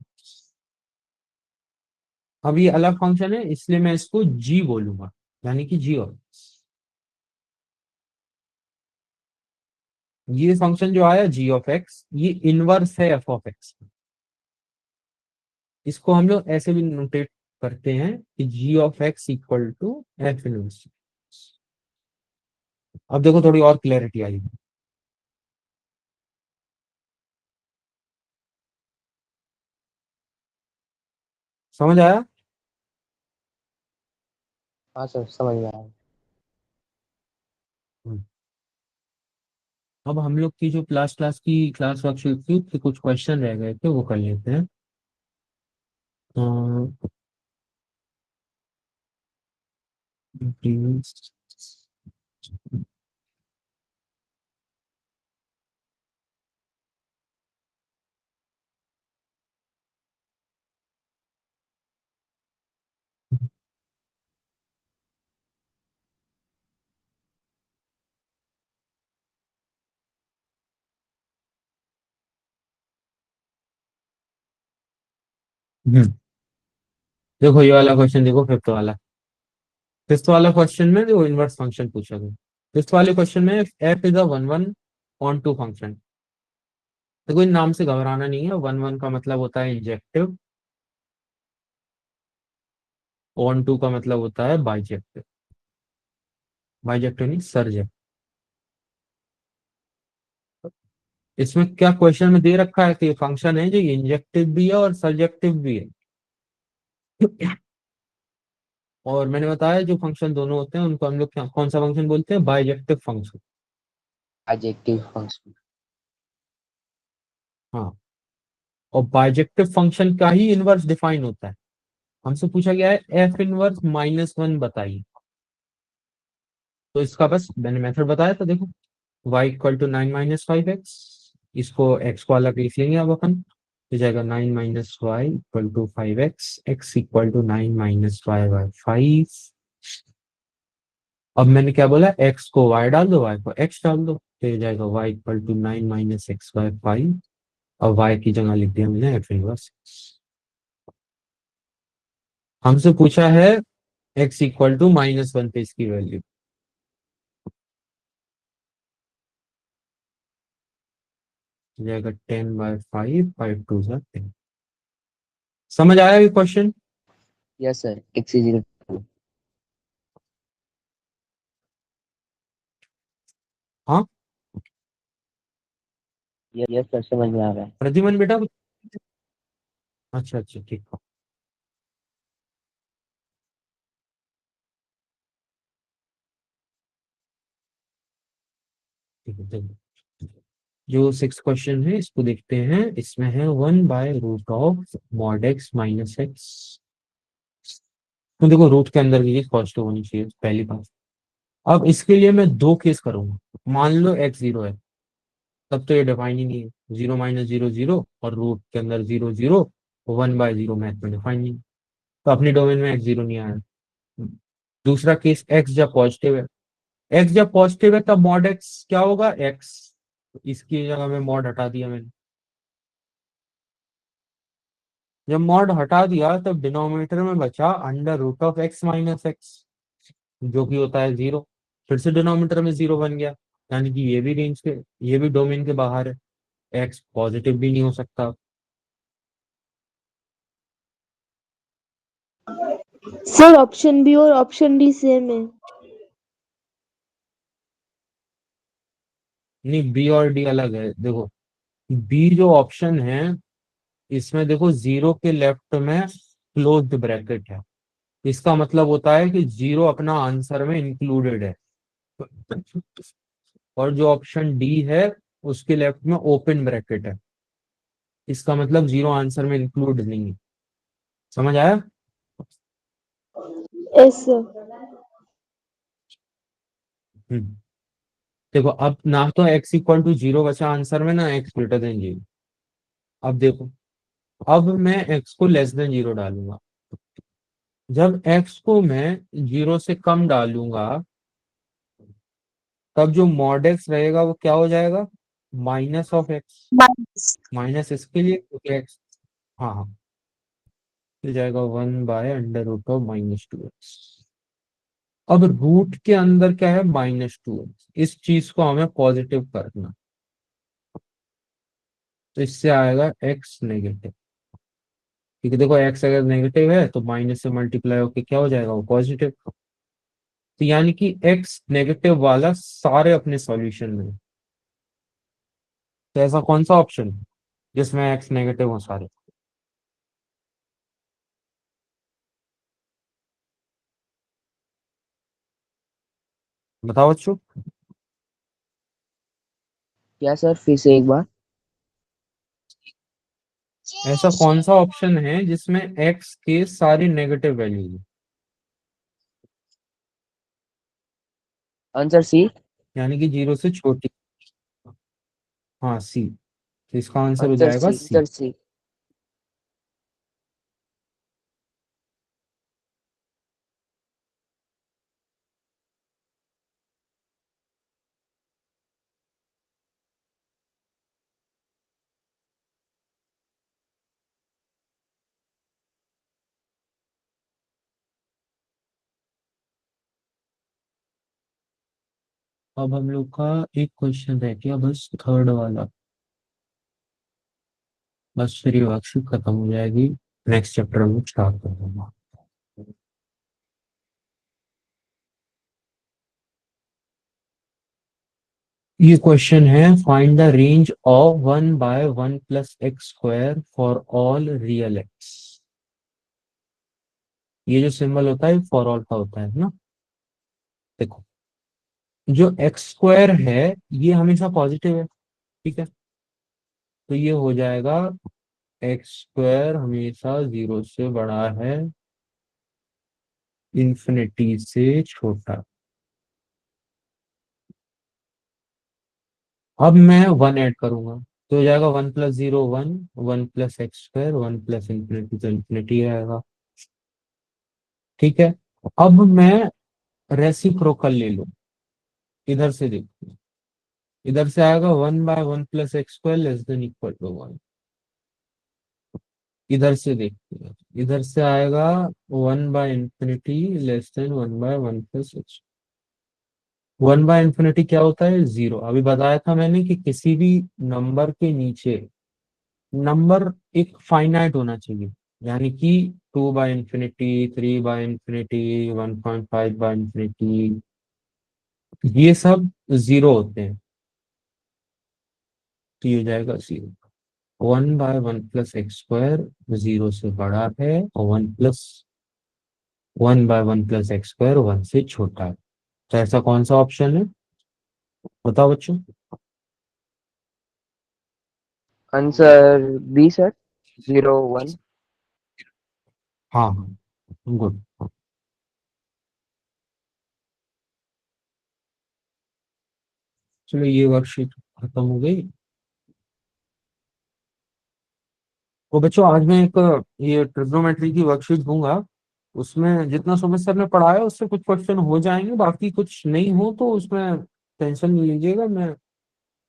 अब ये अलग फंक्शन है इसलिए मैं इसको g बोलूंगा, यानी कि g ऑफ। ये फंक्शन जो आया g ऑफ x, ये इनवर्स है f ऑफ x। इसको हम लोग ऐसे भी नोटेट करते हैं कि g of x equal to f inverse. अब देखो थोड़ी और क्लैरिटी आई, समझ आया? हाँ सर, समझ में आया। हम्म। अब हम लोग की जो क्लास वर्कशीट थी उसके कुछ क्वेश्चन रह गए थे, वो कर लेते हैं। अ, हम्म, देखो ये वाला क्वेश्चन देखो, फिफ्थ वाला क्वेश्चन में जो इनवर्स फंक्शन पूछा गया। फिफ्थ वाले क्वेश्चन में f is a one one onto function. देखो इन नाम से घबराना नहीं है, वन वन का मतलब होता है इंजेक्टिव, ऑन टू का मतलब होता है बाइजेक्टिव। बाइजेक्टिव नहीं, सरजेक्टिव। इसमें क्या क्वेश्चन में दे रखा है कि ये फंक्शन है जो इंजेक्टिव भी है और सरजेक्टिव भी है। और मैंने बताया जो फंक्शन दोनों होते हैं उनको हम लोग क्या कौन सा फंक्शन बोलते हैं, बाइजेक्टिव फंक्शन। Adjective function. हाँ, और बाइजेक्टिव फंक्शन का ही इनवर्स डिफाइन होता है। हमसे पूछा गया है एफ इनवर्स माइनस वन बताइए। तो इसका बस मैंने मेथड बताया था, देखो y इक्वल टू 9 - 5x, इसको x को अलग लिख लेंगे अब अपन, तो जाएगा 9 - y equal to 5x, x equal to 9 - y/5। अब मैंने क्या बोला, x को y डाल दो, y को x डाल दो, तो ये जाएगा y इक्वल टू 9 - x/5। और y की जगह लिख दिया मैंने f इनवर्स। हमसे पूछा है x इक्वल टू -1 पे इसकी वैल्यू, जाएगा 10/5, 5 × 2 = 10। समझ आया ये question? Yes sir, x is हाँ यस सर, समझ में आ रहा है। प्रद्युमन बेटा, अच्छा अच्छा ठीक है। ठीक है चलिए। जो सिक्स क्वेश्चन है इसको देखते हैं। इसमें है 1/√(x - x)। तो देखो रूट के अंदर की चीज पॉजिटिव होनी चाहिए, पहली बात। अब इसके लिए मैं दो केस करूंगा। मान लो x 0 है, तब तो ये डिफाइन ही नहीं है, 0 - 0 0, और रूट के अंदर 0 0, 1/0 मैथ में डिफाइन नहीं है। तो अपनी डोमेन में x 0 नहीं आया। दूसरा केस, x जब पॉजिटिव है, x जब पॉजिटिव है तब मॉड x क्या होगा, x। इसकी जगह में मॉड हटा दिया मैंने। जब मॉड हटा दिया तब डिनोमिनेटर में बचा √(x - x), जो कि होता है 0। फिर से डिनोमिनेटर में 0 बन गया, यानी कि ये भी रेंज के, ये भी डोमेन के बाहर है। x पॉजिटिव भी नहीं हो सकता। सर ऑप्शन बी और ऑप्शन डी सेम है। नहीं, बी और डी अलग है। देखो बी जो ऑप्शन है, इसमें देखो जीरो के लेफ्ट में क्लोज्ड ब्रैकेट है। इसका मतलब होता है कि जीरो अपना आंसर में इंक्लूडेड है। और जो ऑप्शन डी है, उसके लेफ्ट में ओपन ब्रैकेट है। इसका मतलब जीरो आंसर में इंक्लूड नहीं है। समझ आया? Yes sir. हम्म। देखो अब ना तो x इक्वल टू जीरो बचा आंसर में, ना x ग्रेटर देन जीरो। अब देखो, अब मैं x को लेस देन जीरो डालूंगा। जब x को मैं जीरो से कम डालूंगा, तब जो मॉड x रहेगा वो क्या हो जाएगा, -(x). माइनस इसके लिए क्योंकि x, हाँ हाँ, मिल जाएगा 1/√(-2x)। अब रूट के अंदर क्या है, -2x। इस चीज को हमें पॉजिटिव करना, तो इससे आएगा x नेगेटिव। क्योंकि देखो x अगर नेगेटिव है तो माइनस से मल्टीप्लाई होकर क्या हो जाएगा, वो पॉजिटिव। तो यानी कि x नेगेटिव वाला सारे अपने सॉल्यूशन में। तो ऐसा कौन सा ऑप्शन है जिसमें x नेगेटिव हो सारे? बताओ बच्चों, क्या सर, फिर से एक बार। ऐसा कौन सा ऑप्शन है जिसमें x के सारी नेगेटिव वैल्यूज है? Answer C. यानी कि जीरो से छोटी। हाँ सी, तो इसका आंसर हो आंसर जाएगा सी, सी। आंसर सी। अब हम लोग का एक क्वेश्चन रह गया, बस थर्ड वाला। बस फिर ये वर्कशीट खत्म हो जाएगी, नेक्स्ट चैप्टर में स्टार्ट कर दूंगा। ये क्वेश्चन है, find the range of 1/1 + x² for all real x. ये जो सिंबल होता है फॉर ऑल का होता है ना। देखो, जो x² है ये हमेशा पॉजिटिव है, ठीक है। तो ये हो जाएगा x² हमेशा 0 से बड़ा है, इंफिनिटी से छोटा। अब मैं 1 ऐड करूंगा तो हो जाएगा 1 + 0 1, 1 + x², 1 + तो इंफिनिटी आएगा, ठीक है। अब मैं रेसिप्रोकल ले लूं, इधर से देखो, इधर से आएगा 1/1 + x² <= 1। इधर से देखते हैं, इधर से आएगा 1/∞ <= 1/1 + x। 1/∞ क्या होता है? 0। अभी बताया था मैंने कि किसी भी नंबर के नीचे नंबर एक फाइनाइट होना चाहिए, यानी कि 2/∞, 3/∞, 1.5/∞, ये सब 0 होते हैं। तो ये हो जाएगा 0। 1/1 + x² 0 से बड़ा है और 1/1 + x² 1 से छोटा है। तो ऐसा कौन सा ऑप्शन है, बताओ बच्चों। Answer B sir, 0 1। हाँ हाँ, गुड। चलो ये वर्कशीट खत्म हो गई। तो बच्चों आज मैं एक ये ट्रिग्नोमेट्री की वर्कशीट दूंगा, उसमें जितना सुमित सर ने पढ़ाया उससे कुछ क्वेश्चन हो जाएंगे, बाकी कुछ नहीं हो तो उसमें टेंशन नहीं लीजिएगा, मैं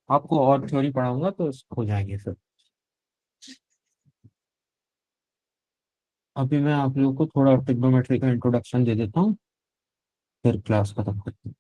आपको और थ्योरी पढ़ाऊंगा तो हो जाएंगे सर। अभी मैं आप लोगों को थोड़ा ट्रिग्नोमेट्री का इंट्रोडक्शन दे देता हूँ, फिर क्लास खत्म करते हैं।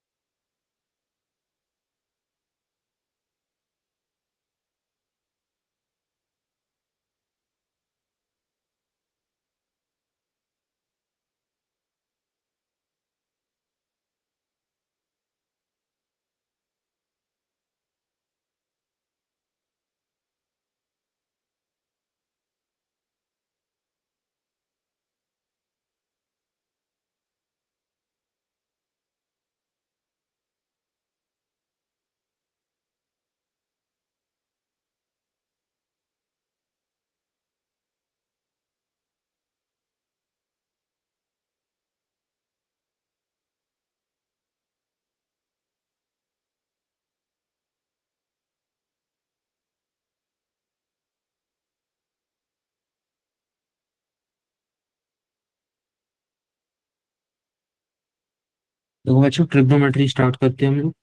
देखो बच्चों, ट्रिग्नोमेट्री स्टार्ट करते हैं हम लोग।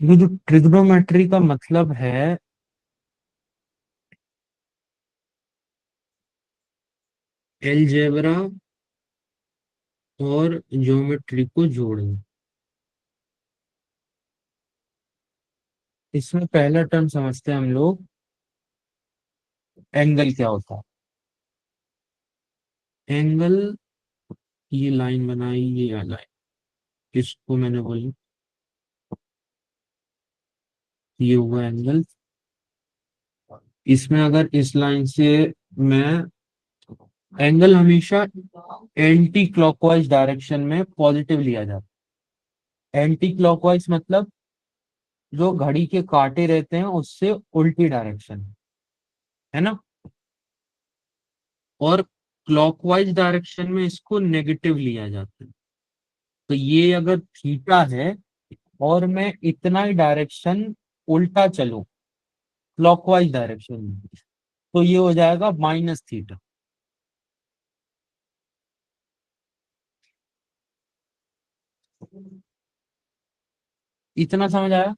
ये जो ट्रिग्नोमेट्री का मतलब है, अलजेब्रा और ज्योमेट्री को जोड़ना। इसमें पहला टर्म समझते हैं हम लोग, एंगल क्या होता है। एंगल, ये लाइन बनाई, ये लाइन, इसको मैंने बोली, ये हुआ एंगल। इसमें अगर इस लाइन से मैं, एंगल हमेशा एंटी क्लॉकवाइज डायरेक्शन में पॉजिटिव लिया जाता है। एंटी क्लॉकवाइज मतलब जो घड़ी के कांटे रहते हैं उससे उल्टी डायरेक्शन, है ना। और क्लॉकवाइज डायरेक्शन में इसको नेगेटिव लिया जाता है। तो ये अगर थीटा है और मैं इतना ही डायरेक्शन उल्टा चलूं क्लॉकवाइज डायरेक्शन में, तो ये हो जाएगा -θ। इतना समझ आया।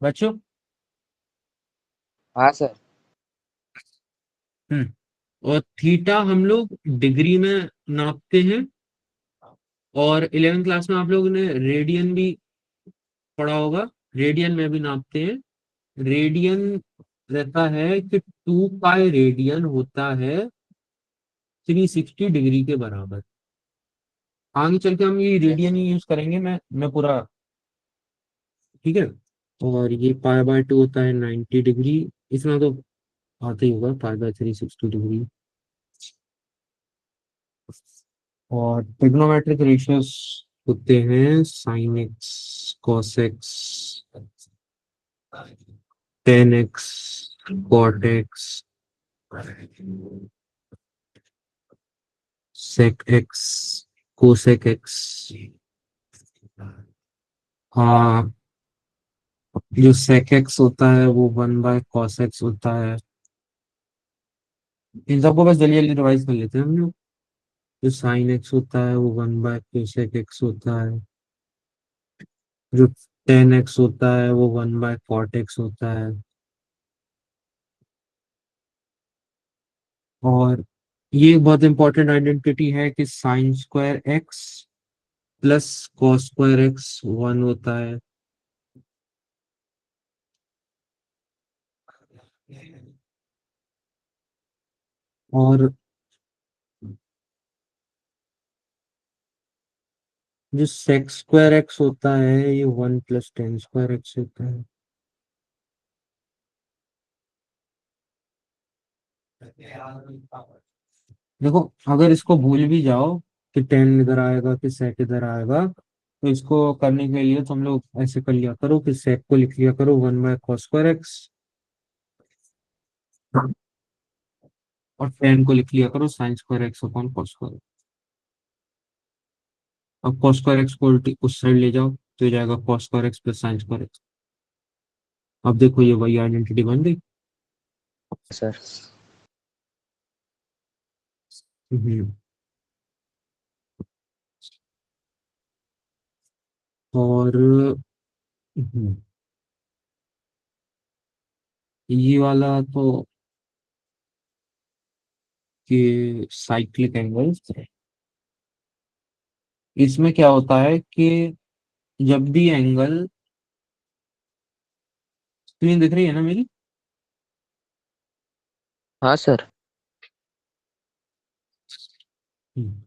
बच्चों। हाँ सर। और थीटा हम लोग डिग्री में नापते हैं, और 11th क्लास में आप लोगों ने रेडियन भी पढ़ा होगा, रेडियन में भी नापते हैं। रेडियन रहता है कि 2 पाई रेडियन होता है 360 डिग्री के बराबर। आगे चल के हम ये यस रेडियन सर। ही यूज करेंगे, मैं पूरा, ठीक है। और ये पाई/2 होता है 90 डिग्री, इसमें तो आते ही होगा पाई/360 डिग्री। और ट्रिग्नोमेट्रिक रेशियोज होते हैं sine x, cos x, tan x, cot x, sec x, cosec x. हाँ, जो सेक एक्स होता है वो 1/cos एक्स होता है। इन सबको बस जल्दी जल्दी रिवाइज कर लेते हैं हम लोग। जो साइन एक्स होता है वो 1/कोसेक एक्स होता है। जो टेन एक्स होता है वो 1/कॉट एक्स होता है। और ये एक बहुत इंपॉर्टेंट आइडेंटिटी है कि sine square x plus cos square x 1 होता है। और जो सेक स्क्वायर एक्स होता है ये 1 + tan² एक्स होता है। देखो, अगर इसको भूल भी जाओ कि टेन इधर आएगा कि सेक इधर आएगा, तो इसको करने के लिए तुम लोग ऐसे कर लिया करो कि सेक को लिख लिया करो 1/cos² एक्स, और टेन को लिख लिया करो sin² एक्स/cos²। अब cos² एक्स को उल्टी उस साइड ले जाओ तो हो जाएगा cos² एक्स प्लस sin²एक्स। अब देखो ये वही आइडेंटिटी बन गई। सर। हम्म। और ये वाला तो कि साइक्लिक एंगल्स, इसमें क्या होता है कि जब भी एंगल, स्क्रीन दिख रही है ना मेरी? हाँ सर। हम्म।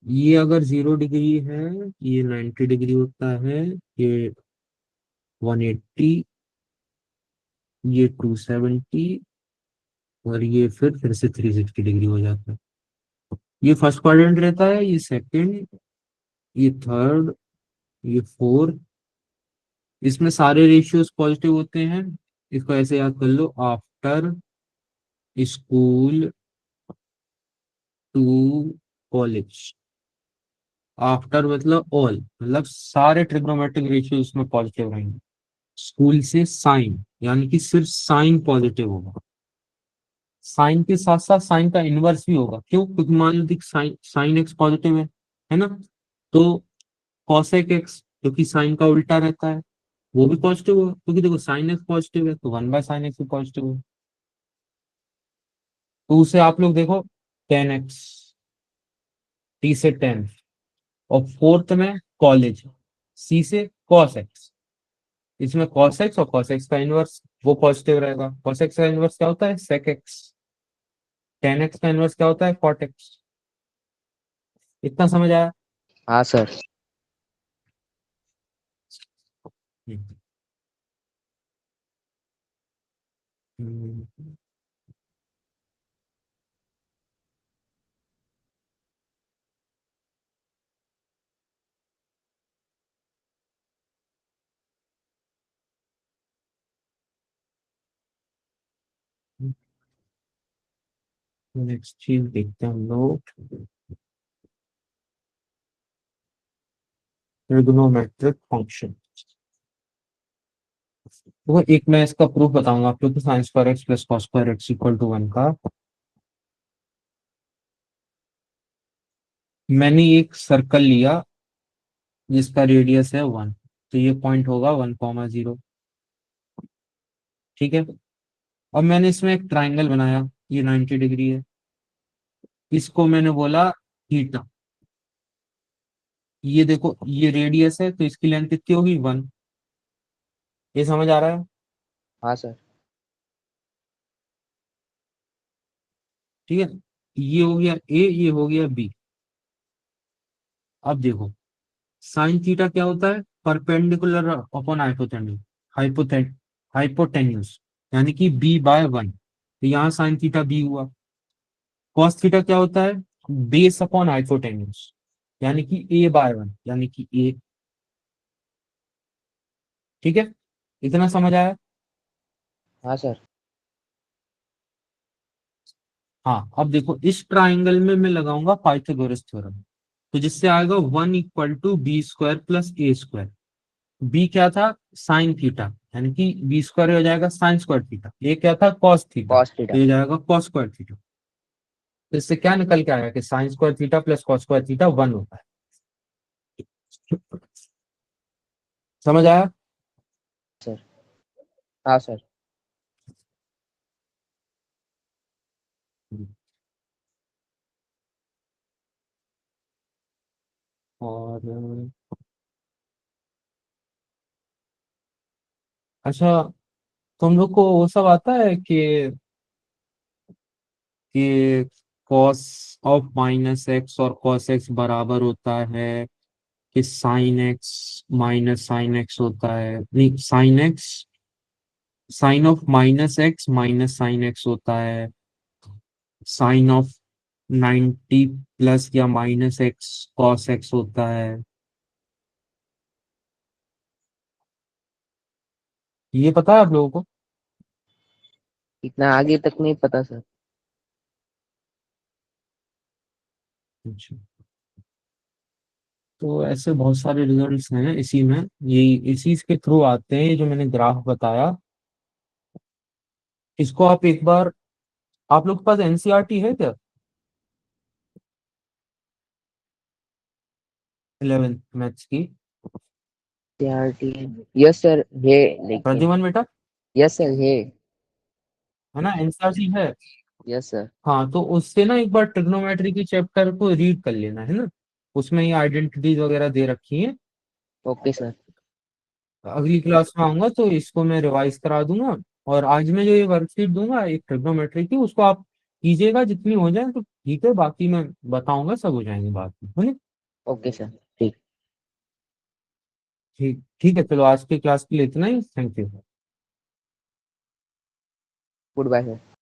ये अगर 0 डिग्री है, ये 90 डिग्री होता है, ये 180, ये 270, और ये फिर से 360 डिग्री हो जाता है। ये फर्स्ट क्वाड्रेंट रहता है, ये सेकंड, ये थर्ड, ये फोर्थ। इसमें सारे रेशियोज पॉजिटिव होते हैं। इसको ऐसे याद कर लो, after school to college. After मतलब ऑल, मतलब सारे ट्रिग्नोमेट्रिक रेशियो इसमें पॉजिटिव रहेंगे। स्कूल से साइन, यानी कि सिर्फ साइन पॉजिटिव होगा। साइन के साथ साथ साइन का इनवर्स भी होगा। क्यों? क्योंकि मान लो कि साइन साइन एक्स पॉजिटिव है ना? तो कॉसेक एक्स जो कि साइन का उल्टा रहता है वो भी पॉजिटिव होगा, क्योंकि देखो साइन एक्स पॉजिटिव है तो 1/sin x भी पॉजिटिव है। तो उसे आप लोग देखो, 10x, टी से 10, और फोर्थ में कॉलेज, सी से cos x। इसमें cos x और cos x का इनवर्स वो पॉजिटिव रहेगा। cos x का इनवर्स क्या होता है? sec x। 10x का इनवर्स क्या होता है? cot x। इतना समझ आया? हाँ सर। नेक्स्ट चीज देखते हैं हम लोग, ट्रिग्नोमेट्रिक फंक्शन। तो एक मैं इसका प्रूफ बताऊंगा आप लोग को, sin² x plus cos² x = 1 का। मैंने एक सर्कल लिया जिसका रेडियस है 1, तो ये पॉइंट होगा 1,0। ठीक है। अब मैंने इसमें एक ट्राइंगल बनाया, ये 90 डिग्री है, इसको मैंने बोला थीटा। ये देखो ये रेडियस है, तो इसकी लेंथ कितनी होगी 1। ये समझ आ रहा है? हाँ सर। ठीक है, ये हो गया ए, ये हो गया बी। अब देखो साइन थीटा क्या होता है, परपेंडिकुलर अपॉन हाइपोटेन्यूज, हाइपोटेन्यूज, यानी कि बी बाय 1। तो यहाँ साइन थीटा बी हुआ। कॉस थीटा क्या होता है, बेस अपॉन हाइपोटेन्यूज, यानी कि ए बाय 1, यानी कि ए। ठीक है, इतना समझ आया? हाँ सर। हाँ, अब देखो इस ट्राइंगल में मैं लगाऊंगा पाइथागोरस थ्योरम, तो जिससे आएगा 1 = b² + a²। बी क्या था, साइन थीटा, यानी कि b² हो जाएगा साइन स्क्वायर थीटा। ए क्या था, कॉस थीटा, कॉस तो थीटा। ये जाएगा कॉस स्क्वायर थीटा। तो इससे क्या निकल के आएगा कि sine square theta plus cos square theta 1 होता है। समझ आया? सर। हाँ सर। और अच्छा, तुम लोग को वो सब आता है कि कॉस ऑफ -x और कॉस x बराबर होता है, कि sine x minus sine x होता है, नहीं sine of -x minus sine x होता है, साइन ऑफ 90 प्लस या -x कॉस x होता है। ये पता है आप लोगों को? इतना आगे तक नहीं पता सर। अच्छा, तो ऐसे बहुत सारे रिजल्ट्स हैं इसी में, ये इसी के थ्रू आते हैं, जो मैंने ग्राफ बताया। इसको आप एक बार, आप लोग के पास एनसीईआरटी है क्या, 11th मैथ्स की? सीआरटी। यस सर है। लेकिन प्रद्युमन बेटा, यस सर है। है ना, एनसीईआरटी है? Yes sir. हाँ, तो उससे ना एक बार ट्रिग्नोमेट्री की चैप्टर को रीड कर लेना, है ना। उसमें ये आइडेंटिटीज वगैरह दे रखी हैं। Okay sir. अगली क्लास में आऊंगा तो इसको मैं रिवाइज करा दूंगा। और आज मैं जो ये वर्कशीट दूंगा एक ट्रिग्नोमेट्री की, उसको आप कीजिएगा, जितनी हो जाए तो ठीक है, बाकी मैं बताऊंगा, सब हो जाएंगे बाद में, है ना? Okay sir. ठीक। ठीक ठीक है, चलो आज की क्लास के लिए इतना ही, thank you. Goodbye sir.